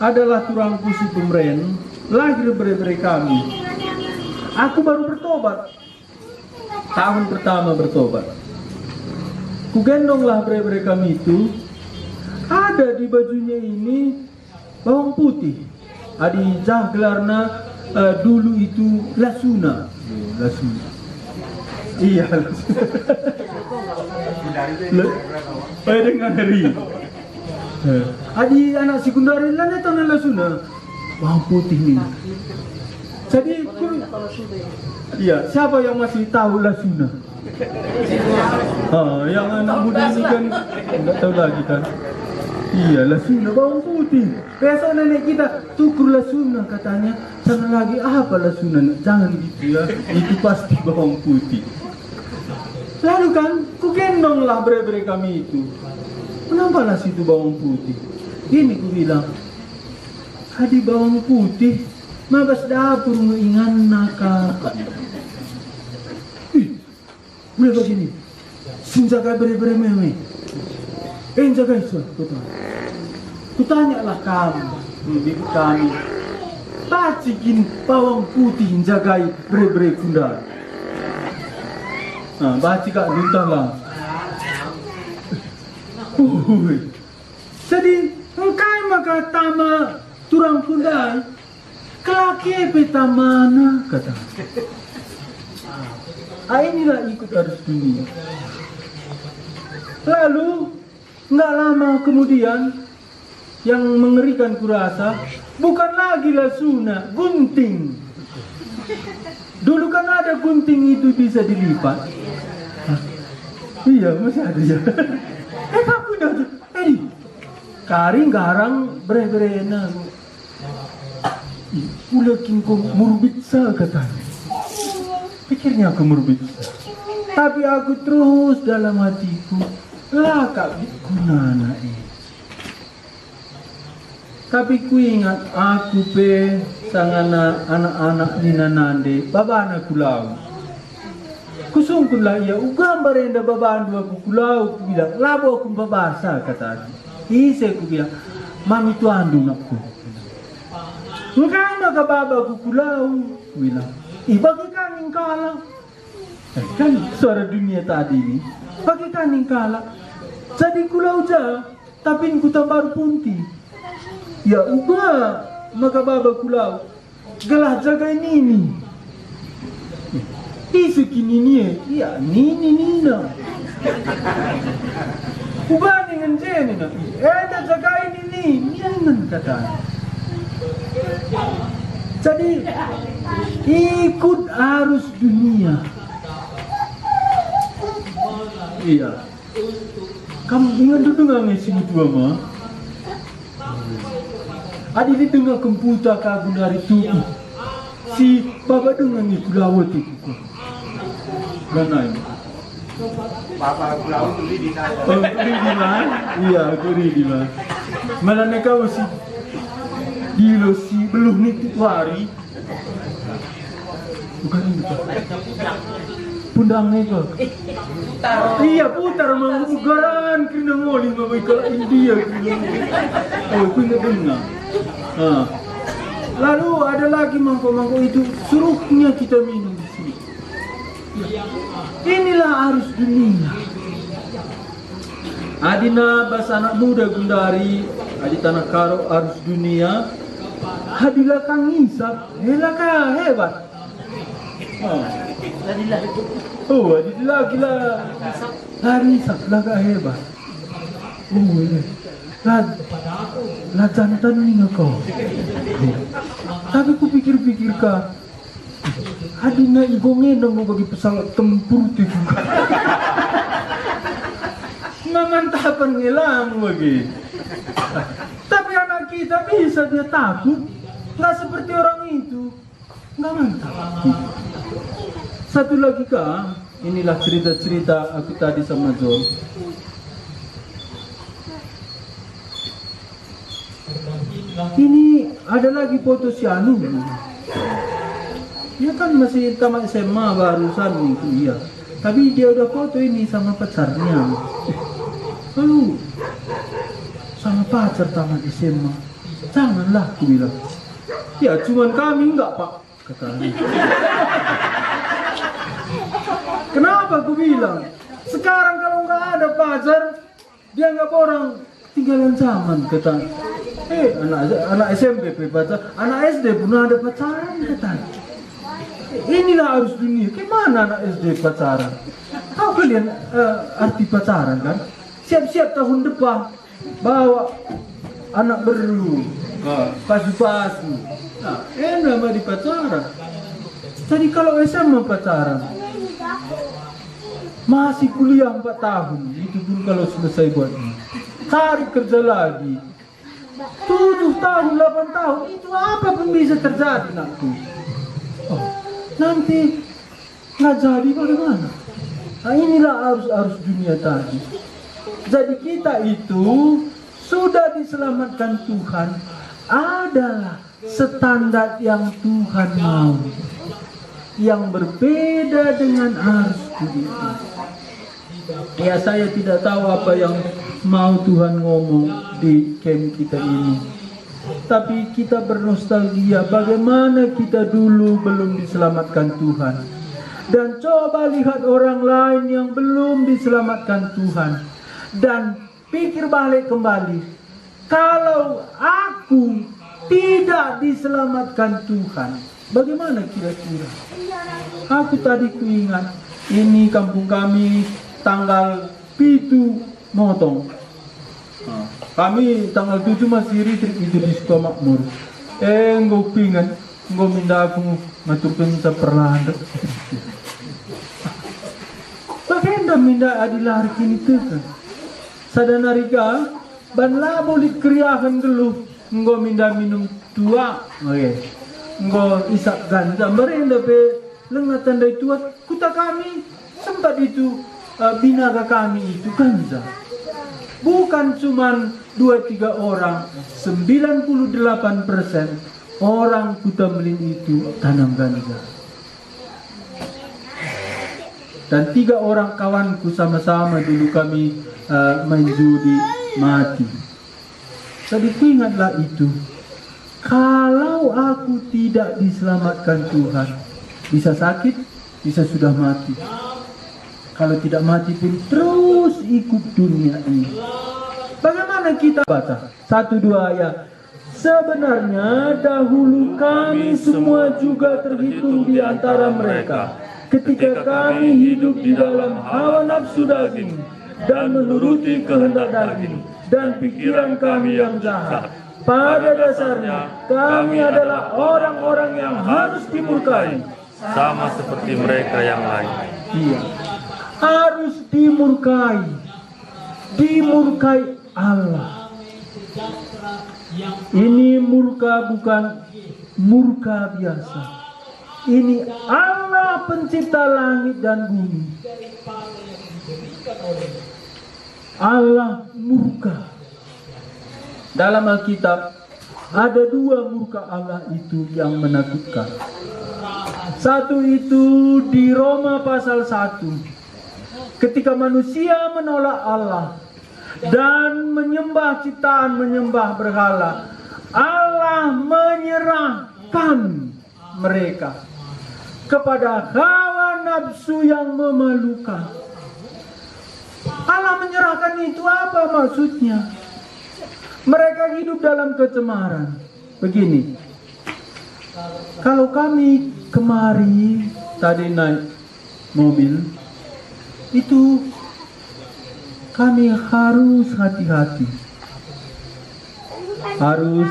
Adalah turangku si pemren lahir bere-bere kami. Aku baru bertobat. Tahun pertama bertobat. Kugendonglah bere-bere kami itu. Ada di bajunya ini bawang putih. Adi jah gelarna dulu itu lasuna. Lasuna. Iya. Dengan hari. Adi anak sekundari lana tanah lasuna. Bawang putih ni. Jadi iya, siapa yang masih tahu lasuna? Yang anak muda ini kan enggak tahu lagi kan. Iya, lasuna bawang putih. Besok nenek kita tukur lasuna katanya. Jangan lagi apa lasuna, jangan gitu ya. Itu pasti bawang putih. Lalu kan, ku gendong lah bere-bere kami itu. Kenapa lah situ bawang putih? Ini ku bilang, adi bawang putih, mabas dapur mengingan naka. Boleh begini, sinjaga bere-bere meme. Jaga itu, kutanyalah kamu, bibit kami, pacikin bawang putih jagai bere-bere kunda. Baci kak duntah lah. Jadi engkai maka tama turang kunda, kelaki peta mana kata. Inilah ikut arus dunia. Lalu nggak lama kemudian yang mengerikan kurasa bukan lagi lasuna, gunting. Dulu kan ada gunting itu bisa dilipat. Iya masih ada ya. Aku dah tu. Karing garang bere-berena. Ulakin ko murbit sa katanya. Pikirnya aku murbit. Tapi aku terus dalam hatiku. Lakak gunana ini. Tapi ku ingat aku pe sangana anak-anak nina nande babana kulau. Kusungkunlah ia ugam barenda babaan dua kulau ku bilang labo aku babasa kata. Ise ku bilang mami tu andung aku. Engkau maka baba ku kulau ku bilang. Bagi kami kala. Kan suara dunia tadi ini. Bagi kami kala. Jadi kulau jah, tapi ku tambar punti. Ya ubah, maka baba kulau. Galah jaga ini. Isu kini ni, ya nini nina. Ubah dengan jeni na. Eda jaga ini, jangan kata. Jadi ikut arus dunia. Iya. Kamu ingat tu nggak ngisi dua mah? Adi di tengah komputer kagun dari tubuh. Si bapa dengan itu lawat itu. Mana ini? Bapak pulau tuli di sana. Oh, tuli di mana? Iya, tuli di mana? Malah kau si dilo si belum nih hari. Bukan itu. Pundang nego. Iya putar mau ugaran kena ngoli mau ikut India kena. Oh, itu nggak benar. Nah, lalu ada lagi mangkok-mangkok itu suruhnya kita minum di sini. Ya. Inilah arus dunia. Adina bas anak muda Gundari, adi tanah karo arus dunia. Hadilah kang Isap, helaka hebat. Oh, adilah gila. Hari Isap laga hebat. Oh, iya. Lah jantan nih kau. Tapi ku pikir-pikir kah, adina igongnya nang bagi pesawat tempur tu juga. Memantapan ngilang bagi. Tapi anak kita bisa dia takut, nggak seperti orang itu, nggak mantap. Satu lagi kah, inilah cerita-cerita aku tadi sama John. Ini ada lagi foto si Anu. Dia kan masih tamat SMA barusan itu iya. Tapi dia udah foto ini sama pacarnya. Lalu sama pacar tamat SMA. Janganlah, aku bilang. Ya cuman kami enggak pak, katanya. Kenapa aku bilang? Sekarang kalau nggak ada pacar, dia nggak orang tinggalan zaman, kata. Anak SMP pacar, anak SD pun ada pacaran, kata. Inilah arus dunia. Gimana anak SD pacaran? Tahu kalian arti pacaran kan? Siap-siap tahun depan bawa anak baru, pasu-pasu. Nah, enak mah di pacaran. Jadi kalau SMA pacaran, masih kuliah 4 tahun, itu pun kalau selesai buatnya. Cari kerja lagi 7 tahun, 8 tahun, itu apa pun bisa terjadi nakku. Oh, nanti nggak jadi bagaimana? Nah inilah arus dunia tadi. Jadi kita itu sudah diselamatkan Tuhan adalah standar yang Tuhan mau, yang berbeda dengan arus dunia. Ya saya tidak tahu apa yang mau Tuhan ngomong di camp kita ini. Tapi kita bernostalgia bagaimana kita dulu belum diselamatkan Tuhan. Dan coba lihat orang lain yang belum diselamatkan Tuhan. Dan pikir balik kembali. Kalau aku tidak diselamatkan Tuhan, bagaimana kira-kira? Aku tadi kuingat, ini kampung kami tanggal 7 motong. Kami tanggal 7 masih retreat itu di Sukamakmur. Nggo pingan, nggo minda aku maturkan sa perlahan. Bagaimana minda adilah kini itu kan? Sadanarika ban labolit kriahan geluh, nggo minda minum tua, oke. Nggo isak ganja, merenda pe lengatan dari tua, kuta kami sempat itu binaga kami itu ganja. Bukan cuman 2-3 orang, 98% orang Kuta Melin itu tanam ganja. Dan 3 orang kawanku sama-sama dulu kami main judi mati. Jadi ingatlah itu. Kalau aku tidak diselamatkan Tuhan, bisa sakit, bisa sudah mati. Kalau tidak mati pun terus ikut dunia ini. Bagaimana kita baca? 1-2 ayat. Sebenarnya dahulu kami semua juga terhitung di antara mereka. Ketika kami hidup di dalam hawa nafsu daging dan menuruti kehendak daging dan pikiran kami yang jahat. Pada dasarnya kami adalah orang-orang yang harus dimurkai. Sama seperti mereka yang lain. Iya. Harus dimurkai. Dimurkai Allah. Ini murka bukan murka biasa. Ini Allah pencipta langit dan bumi. Allah murka. Dalam Alkitab ada 2 murka Allah itu yang menakutkan. Satu itu di Roma pasal 1. Ketika manusia menolak Allah dan menyembah ciptaan, menyembah berhala, Allah menyerahkan mereka kepada hawa nafsu yang memalukan. Allah menyerahkan itu apa maksudnya? Mereka hidup dalam kecemaran. Begini, kalau kami kemari tadi naik mobil, itu kami harus hati-hati. Harus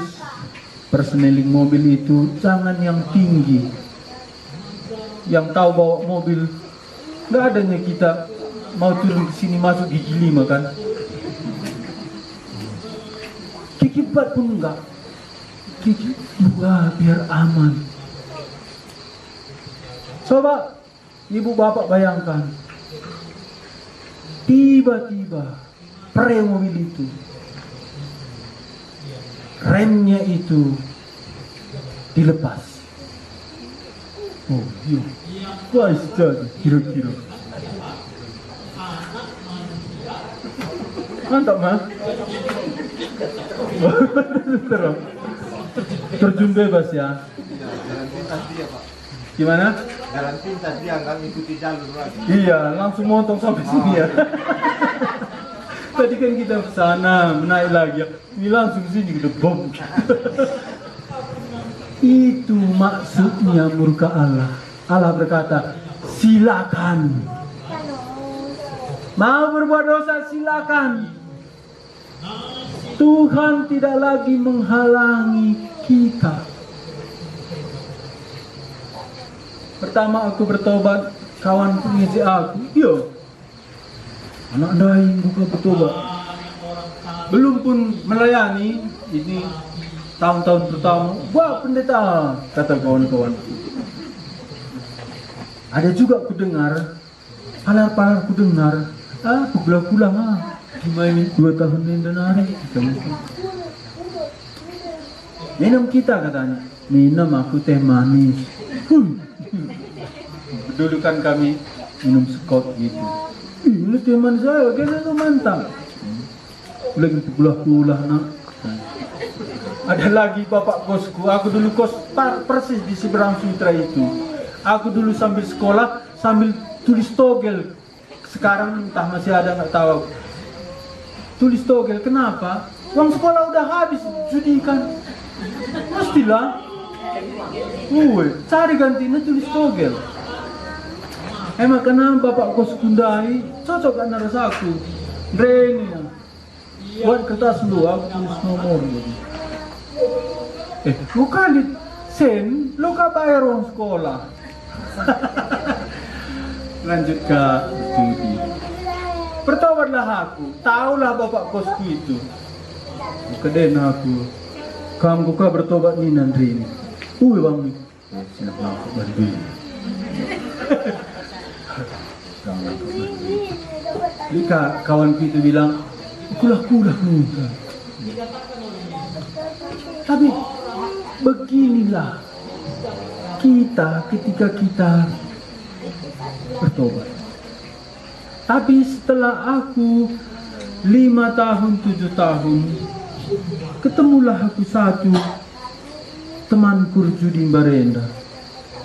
persneling mobil itu jangan yang tinggi. Yang tahu bawa mobil, nggak adanya kita mau turun ke sini masuk gigi 5 kan? Gigi 4 pun enggak. Gigi 2 biar aman. Coba ibu bapak bayangkan, tiba-tiba pre mobil itu, remnya itu dilepas. Oh iya, wah kira-kira. Mantap mas. Terjun bebas ya. Jalan pintas dia Pak. Gimana? Jalan pintas dia nggak ngikuti jalur lagi. Iya, langsung motong sampai sini ya. Tadi kan kita ke sana, menaik lagi ya. Ini langsung sini kita bom. Itu maksudnya murka Allah. Allah berkata, silakan. Mau berbuat dosa silakan. Tuhan tidak lagi menghalangi kita. Pertama aku bertobat, kawan mengisi aku. Yo, anak dai buka bertobat. Belum pun melayani, ini tahun-tahun pertama. Wah pendeta, kata kawan-kawan. Ada juga ku dengar, palar-palar ku dengar. Pulang-pulang gimana ini 2 tahun ini dan hari. Minum kita katanya. Minum aku teh manis. Dudukan kami minum Scott gitu. Ini teman saya, kayaknya itu mantap. Lagi pulah-pulah nak. Ada lagi bapak kosku, aku dulu kos persis di seberang Sutra itu. Aku dulu sambil sekolah, sambil tulis togel. Sekarang entah masih ada nggak tahu. Tulis togel, kenapa? Uang sekolah udah habis, judikan. Pastilah. Cari gantinya tulis togel. Emang kenapa bapak kos kundai cocok kan rasaku. Reni ya. Buat kertas lu, aku tulis nomor. Lu kali sen, lu kan bayar uang sekolah. Lanjut ke studi. Bertobatlah aku, tahulah bapak kosku itu. Keden aku, kamu kah bertobat nih nanti ini. Bang nih, sinak langsung bantuin. Lika kawanku itu bilang, kulah nih. Tapi beginilah kita ketika kita bertobat. Tapi setelah aku 5 tahun 7 tahun, ketemulah aku satu teman kurju di Barenda.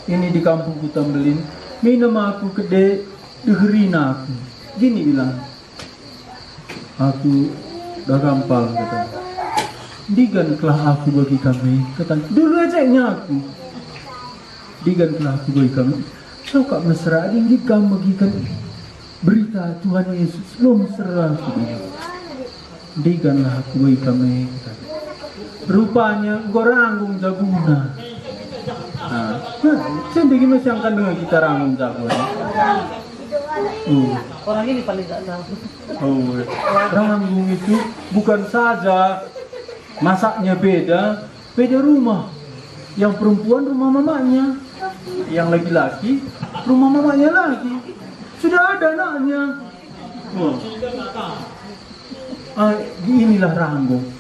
Ini di kampung Kutambelin. Minum aku kede, dengerin aku. Gini bilang, aku udah gampang kata. Diganlah aku bagi kami. Kata, dulu aja aku. Diganlah aku bagi kami. So kak mesra, digan bagikan berita Tuhan Yesus. Lo mesra aku. Diganlah aku bagi kami. Rupanya gue ranggung jaguna. Nah, sendiri masih angkat dengan kita ranggung jaguna. Orang ini paling gak tahu. Ranggung itu bukan saja masaknya beda rumah. Yang perempuan rumah mamanya, yang laki-laki rumah mamanya lagi. Sudah ada anaknya. Inilah ranggung.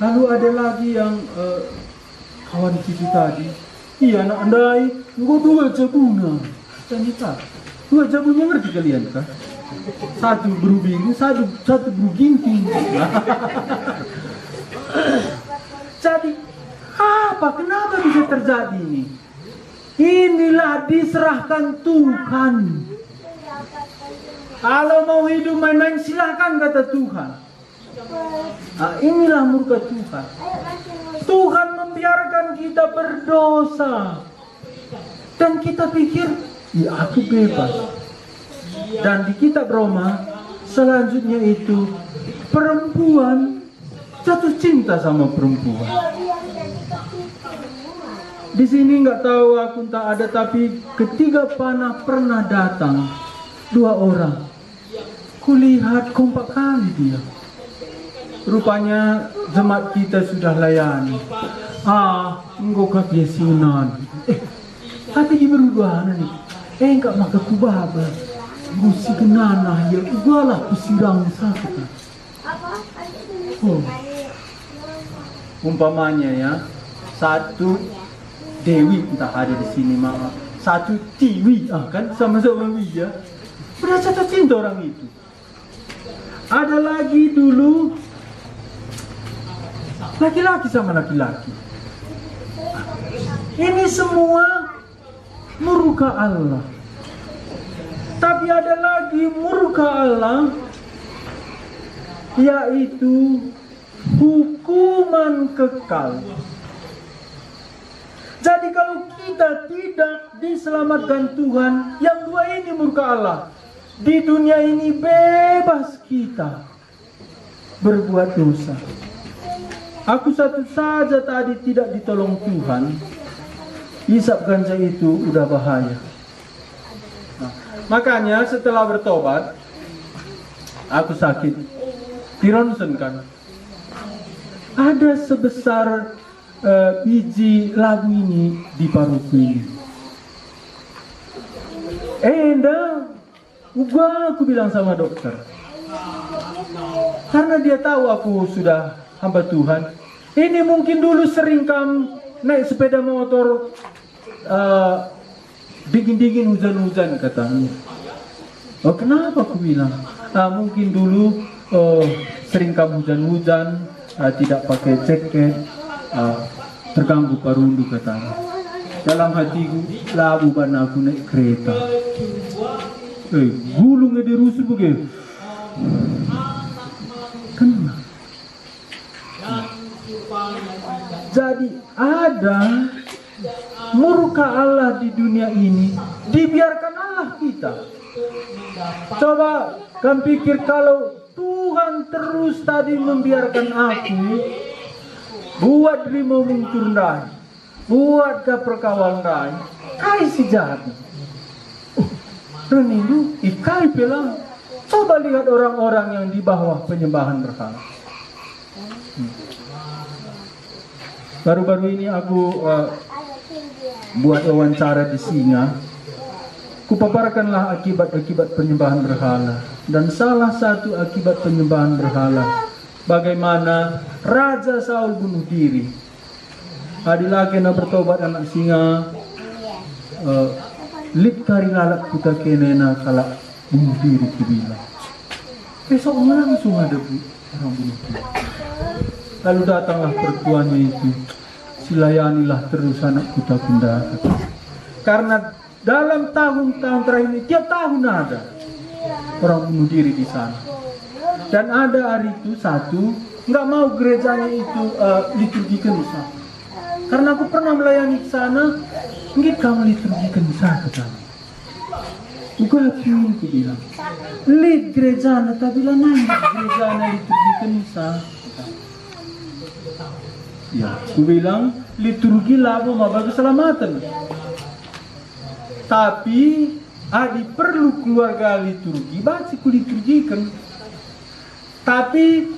Lalu ada lagi yang kawan kita tadi. Iya anak andai, gua 2 jabuna. Ternyata 2 jabunya ngerti kalian kan? Satu berubing, satu beruginting. Jadi kenapa bisa terjadi ini? Inilah diserahkan Tuhan. Kalau mau hidup main-main silakan, kata Tuhan. Inilah murka Tuhan. Tuhan membiarkan kita berdosa. Dan kita pikir, ya aku bebas. Dan di kitab Roma, selanjutnya itu, perempuan jatuh cinta sama perempuan. Di sini nggak tahu aku tak ada, tapi ketiga panah pernah datang 2 orang. Kulihat kompak kali dia. Rupanya jemaat kita sudah layani. Engkau kebiasinan. Tapi di berdua nih. Enggak maka kubaba. Gusi genana ya ugalah kusirang sakit. Umpamanya ya, satu Dewi entah ada di sini mama, satu Tiwi, kan sama-sama ya. Udah jatuh cinta orang itu. Ada lagi dulu laki-laki sama laki-laki. Ini semua murka Allah. Tapi ada lagi murka Allah, yaitu hukuman kekal. Jadi kalau kita tidak diselamatkan Tuhan, yang 2 ini murka Allah. Di dunia ini bebas kita berbuat dosa. Aku satu saja tadi tidak ditolong Tuhan, hisap ganja itu udah bahaya. Makanya setelah bertobat, aku sakit. Dironsen kan, ada sebesar biji labu ini di paruku ini. Aku bilang sama dokter, karena dia tahu aku sudah hamba Tuhan. Ini mungkin dulu sering naik sepeda motor, dingin-dingin hujan-hujan katanya. Kenapa aku bilang? Mungkin dulu sering hujan-hujan, tidak pakai jaket, terganggu parundu katanya. Dalam hatiku, labu karena aku naik kereta. Gulungnya dirusuh begitu. Kena. Jadi ada murka Allah di dunia ini, dibiarkan Allah kita. Coba kamu pikir kalau Tuhan terus tadi membiarkan aku buat dirimu mencurndai, buat ke perkawan rai, kai si jahat. Renindu, ikai pelang. Coba lihat orang-orang yang di bawah penyembahan berhala. Baru-baru ini aku buat wawancara di Singa. Kupaparkanlah akibat-akibat penyembahan berhala. Dan salah satu akibat penyembahan berhala, bagaimana Raja Saul bunuh diri. Adi lagi na bertobat anak Singa. Lip kari lalak kita kenena kalak bunuh diri kibila. Besoknya langsung ada orang bunuh diri. Lalu datanglah pertuannya itu. Silayanilah terus anak kita bunda. Karena dalam tahun-tahun terakhir ini tiap tahun ada orang bunuh diri di sana. Dan ada hari itu satu nggak mau gerejanya itu liturgikan di sana. Karena aku pernah melayani di sana, nggak kamu liturgikan di sana katanya. Bukan aku bilang, lihat gerejana tapi lah nanya gerejana liturgikan di sana. Ya, aku bilang liturgi labo mabag keselamatan. Tapi adi perlu keluarga liturgi, baca ku liturgikan. Tapi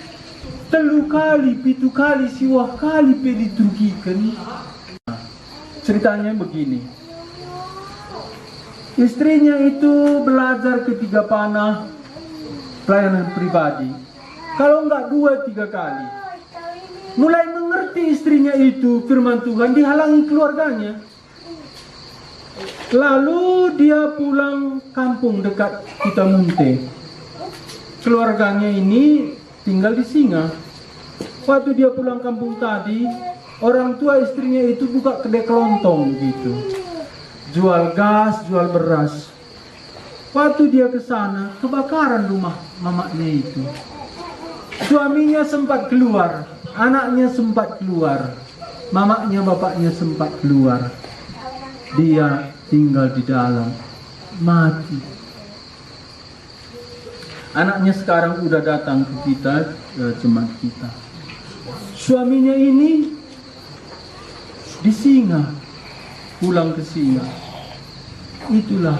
3 kali, 7 kali, siwah kali pe liturgikan. Ceritanya begini. Istrinya itu belajar ke 3 panah pelayanan pribadi. Kalau enggak 2-3 kali. Mulai mengerti istrinya itu firman Tuhan, dihalangi keluarganya. Lalu dia pulang kampung dekat Kitamunte. Keluarganya ini tinggal di Singa. Waktu dia pulang kampung tadi, orang tua istrinya itu buka kedai kelontong gitu, jual gas, jual beras. Waktu dia ke sana, kebakaran rumah mamanya itu. Suaminya sempat keluar, anaknya sempat keluar, mamanya, bapaknya sempat keluar. Dia tinggal di dalam, mati. Anaknya sekarang udah datang ke kita, jemaat kita. Suaminya ini di Singa, pulang ke Singa. Itulah,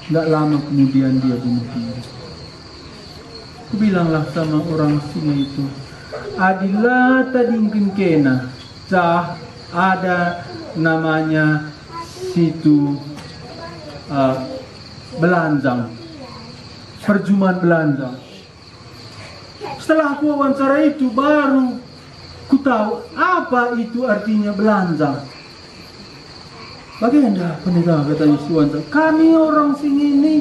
nggak lama kemudian dia bunuh diri. Bilanglah sama orang Singa itu, adilah tadingkin kena, cah ada namanya situ Belanjang, perjumpaan Belanjang. Setelah aku wawancara itu baru ku tahu apa itu artinya Belanjang. Bagaimana penegak katanya si wawancara, kami orang sini ini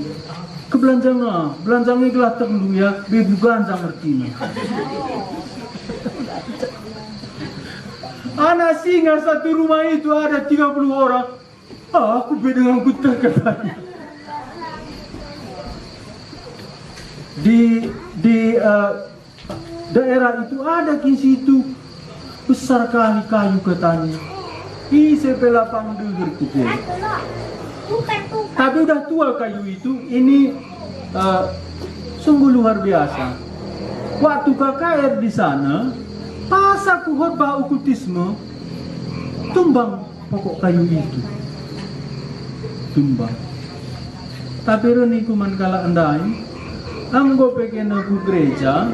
ke Belanjang, Belanjangnya gelah terlalu ya, bebu Belanjang artinya. Anak Singa satu rumah itu ada 30 orang. Aku beda dengan kuta katanya. Di daerah itu ada di situ besar kali kayu katanya. Isi pelapang deger kuku. Tapi udah tua kayu itu. Ini sungguh luar biasa. Waktu KKR di sana, pas aku khotbah okultisme, tumbang pokok kayu itu. Tumbang. Tapi Reni kuman kala andai, anggo pengen aku gereja,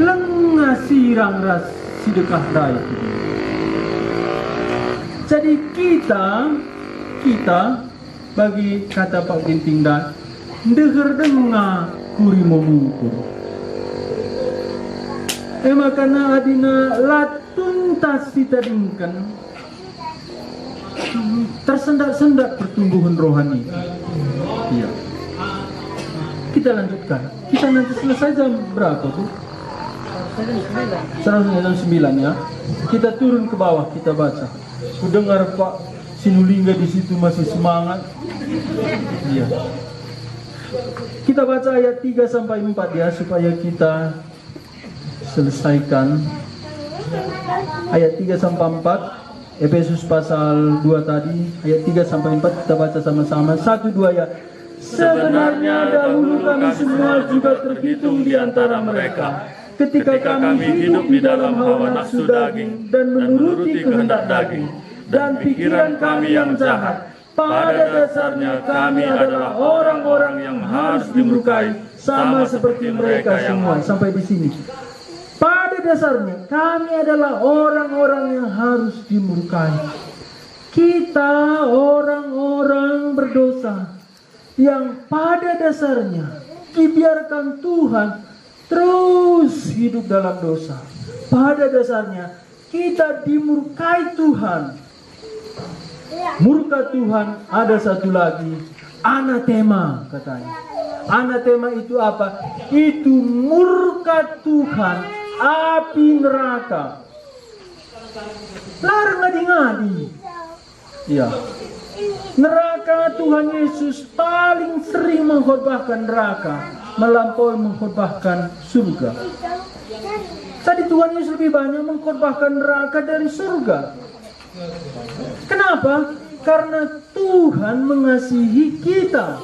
lengah sirang ras sidekah dai. Jadi kita bagi kata Pak Ginting dan deger dengar kuri mengukur. Makana adina latun tas ditadingkan tersendat-sendat pertumbuhan rohani. Iya. Kita lanjutkan. Kita nanti selesai jam berapa, Bu? Jam 9 ya. Kita turun ke bawah, kita baca. Ku dengar Pak Sinulingga di situ masih semangat. Iya. Kita baca ayat 3 sampai 4 ya supaya kita selesaikan. Ayat 3 sampai 4. Efesus pasal 2 tadi, ayat 3 sampai 4 kita baca sama-sama. 1 2 ya. Sebenarnya dahulu kami semua juga terhitung di antara mereka. Ketika kami hidup di dalam hawa nafsu daging dan menuruti kehendak daging dan pikiran kami yang jahat, pada dasarnya kami adalah orang-orang yang harus dimurkai, sama seperti mereka semua. Sampai di sini. Pada dasarnya kami adalah orang-orang yang harus dimurkai. Kita orang-orang berdosa yang pada dasarnya dibiarkan Tuhan terus hidup dalam dosa. Pada dasarnya kita dimurkai Tuhan. Murka Tuhan ada satu lagi, anatema katanya. Anatema itu apa? Itu murka Tuhan, api neraka. Larang ngadi-ngadi. Ya. Neraka Tuhan Yesus paling sering mengkhotbahkan neraka, melampaui mengkhotbahkan surga. Tadi Tuhan Yesus lebih banyak mengkhotbahkan neraka dari surga. Kenapa? Karena Tuhan mengasihi kita.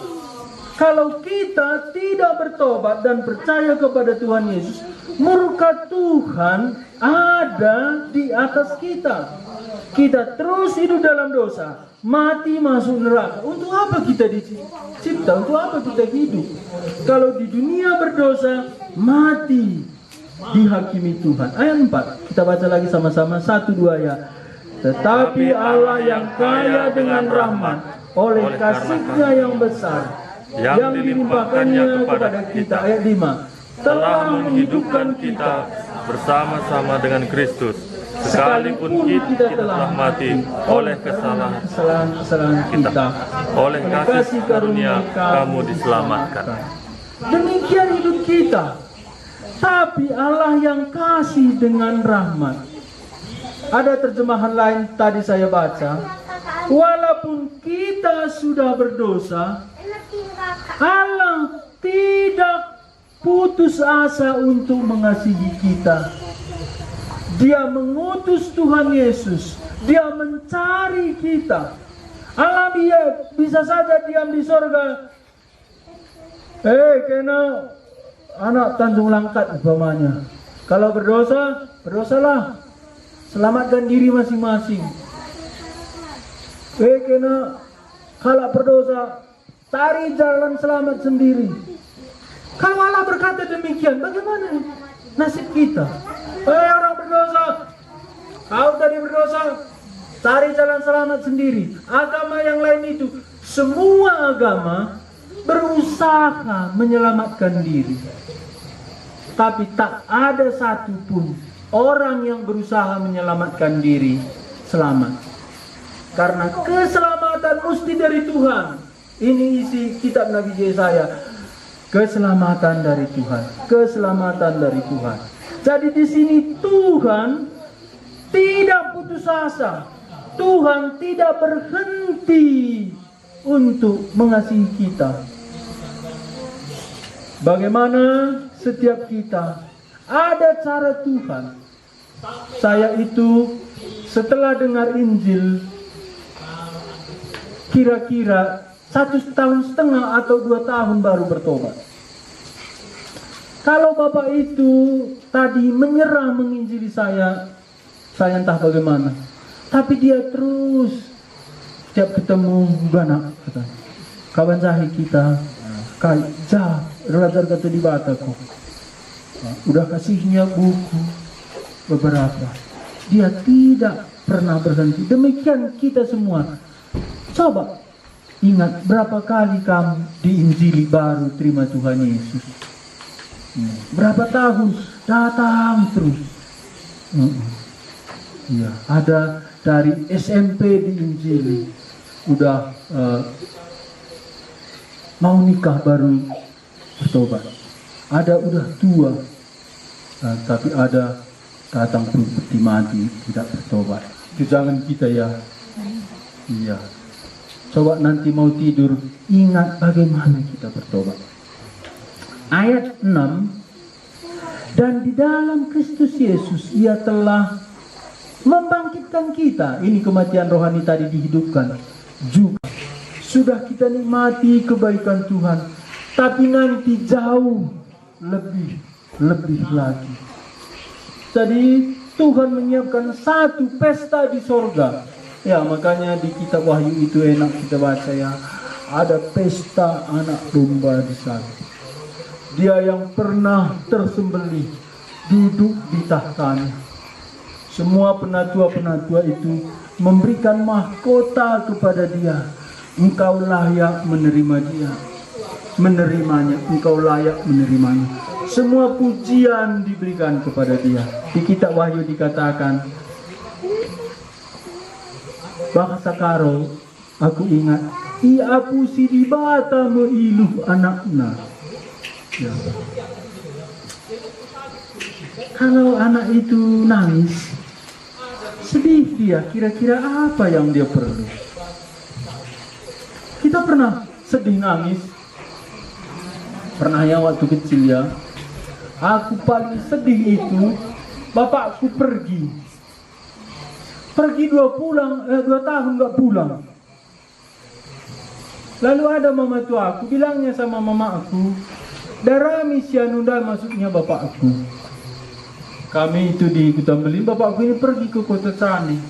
Kalau kita tidak bertobat dan percaya kepada Tuhan Yesus, murka Tuhan ada di atas kita. Kita terus hidup dalam dosa, mati masuk neraka. Untuk apa kita dicipta? Untuk apa kita hidup? Kalau di dunia berdosa, mati dihakimi Tuhan. Ayat 4, kita baca lagi sama-sama. 1 2 ya. Tetapi Allah yang kaya dengan rahmat, oleh kasih-Nya yang besar, yang dilimpahkannya kepada kita. Ayat 5, telah menghidupkan kita bersama-sama dengan Kristus, sekalipun kita telah mati oleh kesalahan kita, oleh kasih karunia kamu diselamatkan. Demikian hidup kita. Tapi Allah yang kasih dengan rahmat, Ada terjemahan lain tadi saya baca, walaupun kita sudah berdosa, Allah tidak putus asa untuk mengasihi kita. Dia mengutus Tuhan Yesus, Dia mencari kita. Allah dia bisa saja diam di sorga. Kena anak Tanjung Langkat umpamanya. Kalau berdosa, berdosalah. Selamatkan diri masing-masing. Kena kalau berdosa, cari jalan selamat sendiri. Kalau Allah berkata demikian, bagaimana nasib kita? Orang berdosa, kau tadi berdosa, cari jalan selamat sendiri. Agama yang lain itu, semua agama berusaha menyelamatkan diri. Tapi tak ada satupun orang yang berusaha menyelamatkan diri selamat. Karena keselamatan mesti dari Tuhan. Ini isi kitab Nabi Yesaya. Keselamatan dari Tuhan, keselamatan dari Tuhan. Jadi di sini Tuhan tidak putus asa. Tuhan tidak berhenti untuk mengasihi kita. Bagaimana setiap kita ada cara Tuhan. Saya itu setelah dengar Injil kira-kira 1,5 tahun atau 2 tahun baru bertobat. Kalau Bapak itu tadi menyerah menginjili saya entah bagaimana. Tapi dia terus setiap ketemu Gana kata, kawan Zahid kita, Jah, belajar kata di Bataku. Udah kasihnya buku beberapa. Dia tidak pernah berhenti. Demikian kita semua. Coba ingat berapa kali kamu diinjili baru terima Tuhan Yesus. Berapa tahun datang terus. Ya, ada dari SMP diinjili, udah mau nikah baru bertobat. Ada udah tua, tapi ada datang pun mati tidak bertobat. Itu jangan kita ya. Iya. Coba nanti mau tidur, ingat bagaimana kita bertobat. Ayat 6, dan di dalam Kristus Yesus Ia telah membangkitkan kita. Ini kematian rohani tadi dihidupkan. Juga sudah kita nikmati kebaikan Tuhan, tapi nanti jauh lebih lagi. Jadi Tuhan menyiapkan satu pesta di sorga. Ya, makanya di kitab Wahyu itu enak kita baca ya. Ada pesta anak domba di sana. Dia yang pernah tersembelih duduk di tahtanya. Semua penatua-penatua itu memberikan mahkota kepada dia. Engkau layak menerima dia, menerimanya. Engkau layak menerimanya. Semua pujian diberikan kepada dia. Di kitab Wahyu dikatakan, bahasa karo, aku ingat, iapusi di bata meiluh anakna. Ya. Kalau anak itu nangis, sedih dia, kira-kira apa yang dia perlu? Kita pernah sedih nangis? Pernah ya waktu kecil ya. Aku paling sedih itu, bapakku pergi 2 tahun gak pulang. Lalu ada mama tua aku, bilangnya sama mama aku, Darami Sianunda maksudnya bapak aku. Kami itu di Kutambelin, bapak aku ini pergi ke kota Sani.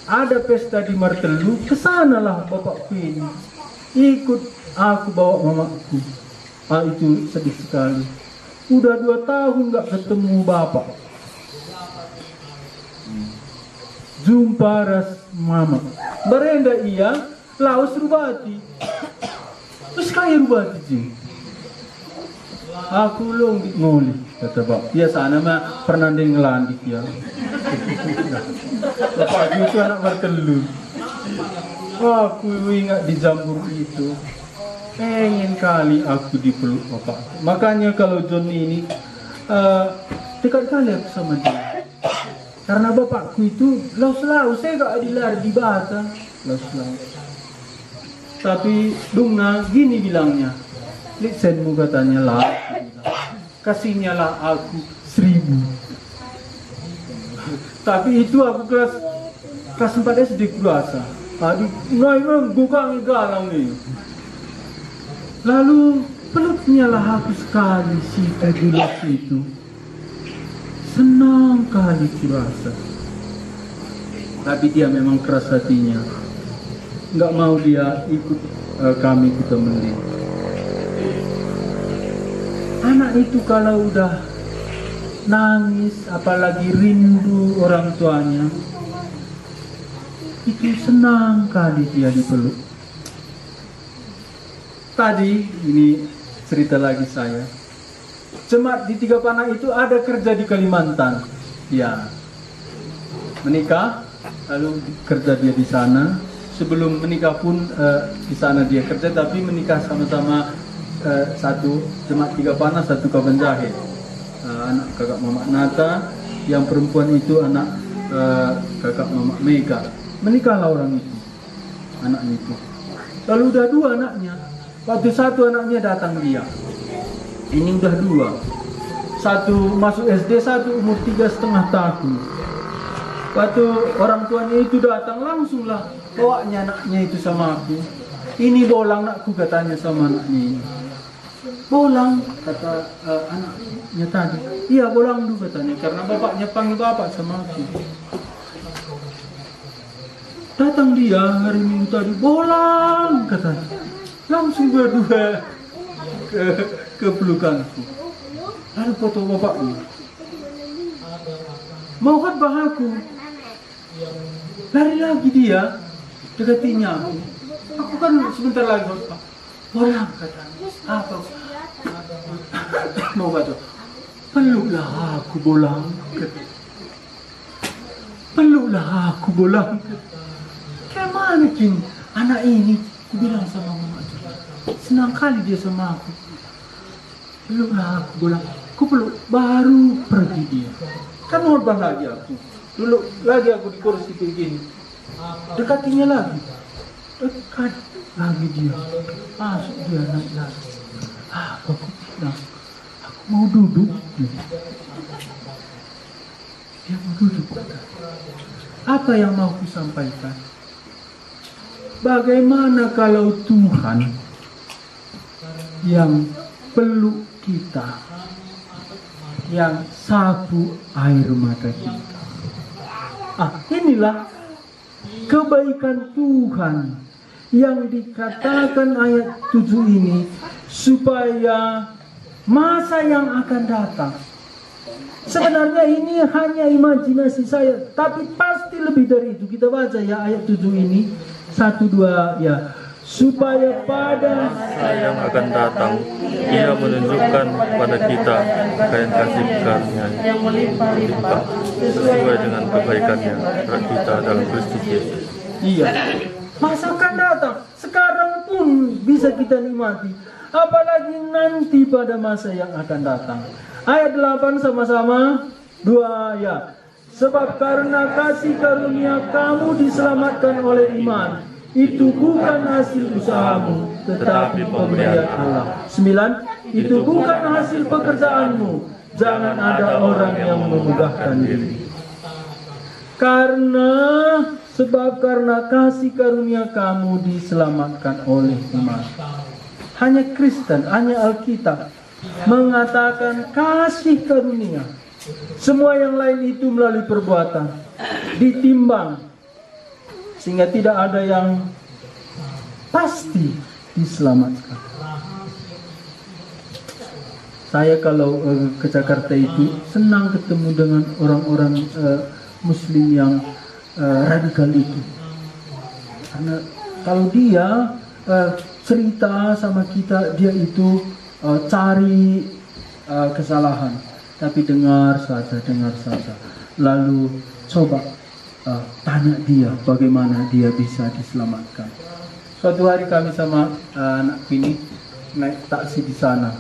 Ada pesta di Martelu, kesanalah bapakku ini. Ikut aku bawa mamaku. Itu sedih sekali. Udah 2 tahun gak ketemu bapak. Jumpa ras mama. Berenda iya, laos rubati. Terus kaya rubati sih. Aku long ngoli kata bap. Dia sana mah pernah ngelandik ya. Bapak itu anak bertelur. Aku ingat di Jambur itu. Pengen kali aku dipeluk bapak. Makanya kalau John ini dekat kali aku sama dia. Karena bapakku itu laus-laus, saya gak dilar di bata, laus-laus. Tapi Dungna gini bilangnya, Litsenmu katanya lah, kasihnya lah aku 1000. Tapi itu aku kelas 4 SD kurasa. Aduh, memang bukan galau nih. Lalu peluknya lah aku sekali si Pegulas itu. Senang kali kurasa. Tapi dia memang keras hatinya. Nggak mau dia ikut kami ke Temeli. Anak itu kalau udah nangis, apalagi rindu orang tuanya, itu senang kali dia dipeluk. Tadi ini cerita lagi saya. Jemaat di Tiga Panah itu ada kerja di Kalimantan. Ya, menikah, lalu kerja dia di sana. Sebelum menikah pun di sana dia kerja, tapi menikah sama-sama satu jemaat Tiga Panah, satu Kaban Jahit. Anak kakak Mamak Nata, yang perempuan itu anak kakak Mamak Mega. Menikahlah orang itu, anaknya itu. Lalu udah 2 anaknya. Waktu satu anaknya datang dia, ini udah 2. Satu masuk SD, satu umur 3,5 tahun. Waktu orang tuanya itu datang, langsunglah bawanya anaknya itu sama aku. Ini bolang nakku, katanya sama anaknya ini. Bolang, kata anaknya tadi. Iya, bolang dulu katanya, karena bapaknya panggil bapak sama aku. Datang dia hari Minggu tadi, bolang katanya. Langsung berdua ke pelukanku. Lalu foto bapaknya. Mau kan bahaku. Lari lagi dia, dekatinya aku. Aku kan sebentar lagi bolang katanya. Apa? Mau kata, peluklah aku bolang. Peluklah aku bolang. Kemana King? Anak ini, aku bilang sama mama juga. Senang kali dia sama aku. Peluklah aku bolang. Aku peluk, baru pergi dia. Kan ngorban lagi aku. Dulu lagi aku di kursi kayak gini. Dekatinya lagi. Dekat lagi dia. Masuk dia naik lagi. Aku bilang, aku mau duduk. Dia mau duduk. Apa yang mau ku sampaikan? Bagaimana kalau Tuhan yang peluk kita, yang sapu air mata kita? Inilah kebaikan Tuhan yang dikatakan ayat 7 ini, supaya masa yang akan datang. Sebenarnya ini hanya imajinasi saya, tapi pasti lebih dari itu. Kita baca ya ayat 7 ini, 1, 2 ya. Supaya pada masa yang akan datang, Ia menunjukkan pada kita kain kasih karunia yang melimpah sesuai dengan kebaikannya terhadap kita dalam Kristus Yesus. Iya, masa akan datang. Sekarang pun bisa kita nikmati, apalagi nanti pada masa yang akan datang. Ayat 8 sama-sama, 2 ya. Sebab karena kasih karunia kamu diselamatkan oleh iman. Itu bukan hasil usahamu, tetapi pemberian Allah. 9. Itu bukan hasil pekerjaanmu. Jangan ada orang yang memegahkan diri. Karena kasih karunia kamu diselamatkan oleh iman. Hanya Kristen, hanya Alkitab mengatakan kasih karunia. Semua yang lain itu melalui perbuatan, ditimbang, sehingga tidak ada yang pasti diselamatkan. Saya kalau ke Jakarta itu senang ketemu dengan orang-orang Muslim yang radikal itu. Karena kalau dia cerita sama kita, dia itu cari kesalahan, tapi dengar saja. Lalu coba tanya dia bagaimana dia bisa diselamatkan. Suatu hari kami sama anak ini naik taksi di sana.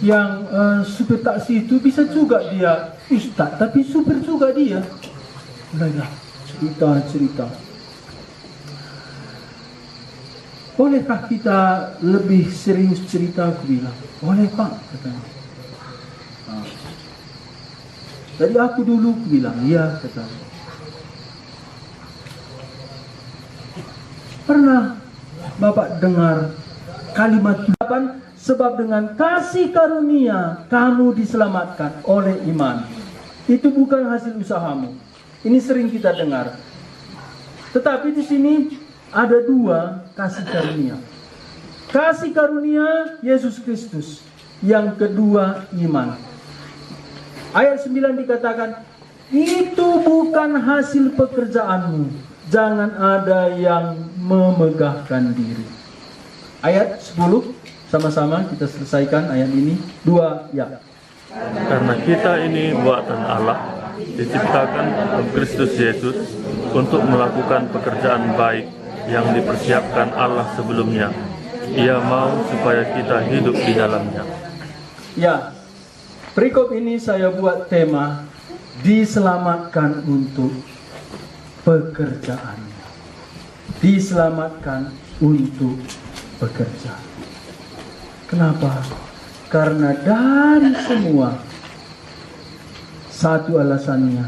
yang supir taksi itu bisa juga dia ustaz, tapi supir juga dia. Mulailah cerita. Bolehkah kita lebih serius cerita? Aku bilang, boleh Pak, katanya. Dari aku dulu, aku bilang, iya, katanya. Pernah Bapak dengar kalimat 8, sebab dengan kasih karunia kamu diselamatkan oleh iman. Itu bukan hasil usahamu. Ini sering kita dengar. Tetapi di sini ada dua kasih karunia. Kasih karunia Yesus Kristus. Yang kedua iman. Ayat 9 dikatakan, itu bukan hasil pekerjaanmu. Jangan ada yang memegahkan diri. Ayat 10, sama-sama kita selesaikan ayat ini. 2 ya. Karena kita ini buatan Allah, diciptakan oleh Kristus Yesus untuk melakukan pekerjaan baik yang dipersiapkan Allah sebelumnya. Ia mau supaya kita hidup di dalamnya. Ya, perikop ini saya buat tema diselamatkan untuk pekerjaannya. Diselamatkan untuk bekerja. Kenapa? Karena dari semua, satu alasannya,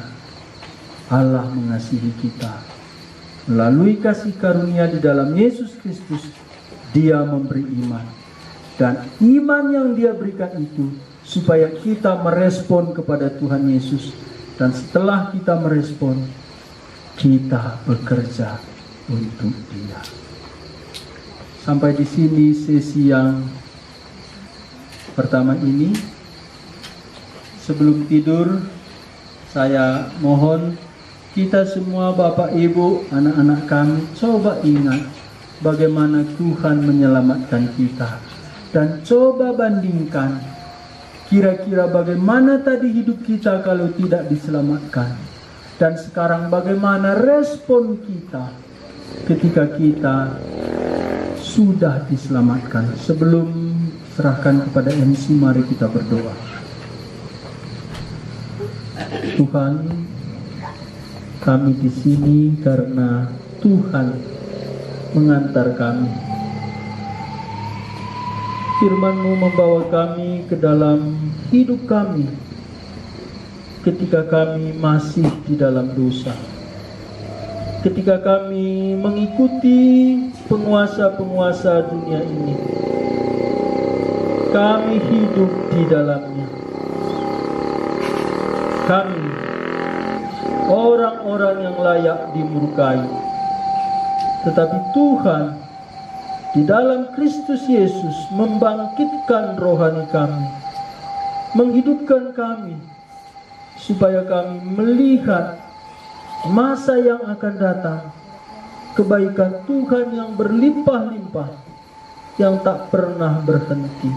Allah mengasihi kita. Melalui kasih karunia di dalam Yesus Kristus, Dia memberi iman. Dan iman yang Dia berikan itu, supaya kita merespon kepada Tuhan Yesus. Dan setelah kita merespon, kita bekerja untuk Dia. Sampai di sini sesi yang pertama ini. Sebelum tidur, saya mohon kita semua Bapak Ibu, anak-anak kami, coba ingat bagaimana Tuhan menyelamatkan kita. Dan coba bandingkan kira-kira bagaimana tadi hidup kita kalau tidak diselamatkan. Dan sekarang bagaimana respon kita ketika kita sudah diselamatkan. Sebelum serahkan kepada MC, mari kita berdoa. Tuhan, kami di sini karena Tuhan mengantar kami. Firman-Mu membawa kami ke dalam hidup kami ketika kami masih di dalam dosa. Ketika kami mengikuti penguasa-penguasa dunia ini, kami hidup di dalamnya. Kami orang-orang yang layak dimurkai. Tetapi Tuhan di dalam Kristus Yesus membangkitkan rohani kami, menghidupkan kami, supaya kami melihat masa yang akan datang, kebaikan Tuhan yang berlimpah-limpah, yang tak pernah berhenti.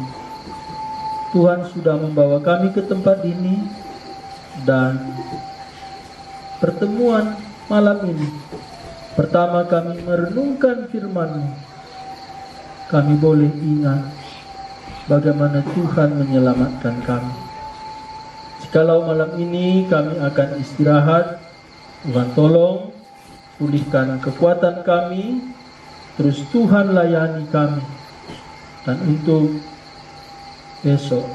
Tuhan sudah membawa kami ke tempat ini, dan pertemuan malam ini, pertama kami merenungkan firman-Mu, kami boleh ingat bagaimana Tuhan menyelamatkan kami. Jikalau malam ini kami akan istirahat, Tuhan tolong pulihkan kekuatan kami, terus Tuhan layani kami. Dan untuk besok,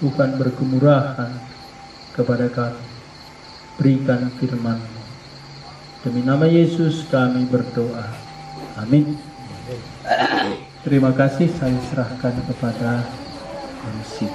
Tuhan berkemurahan kepada kami. Berikan firman-Mu. Demi nama Yesus kami berdoa. Amin. Terima kasih, saya serahkan kepada MC.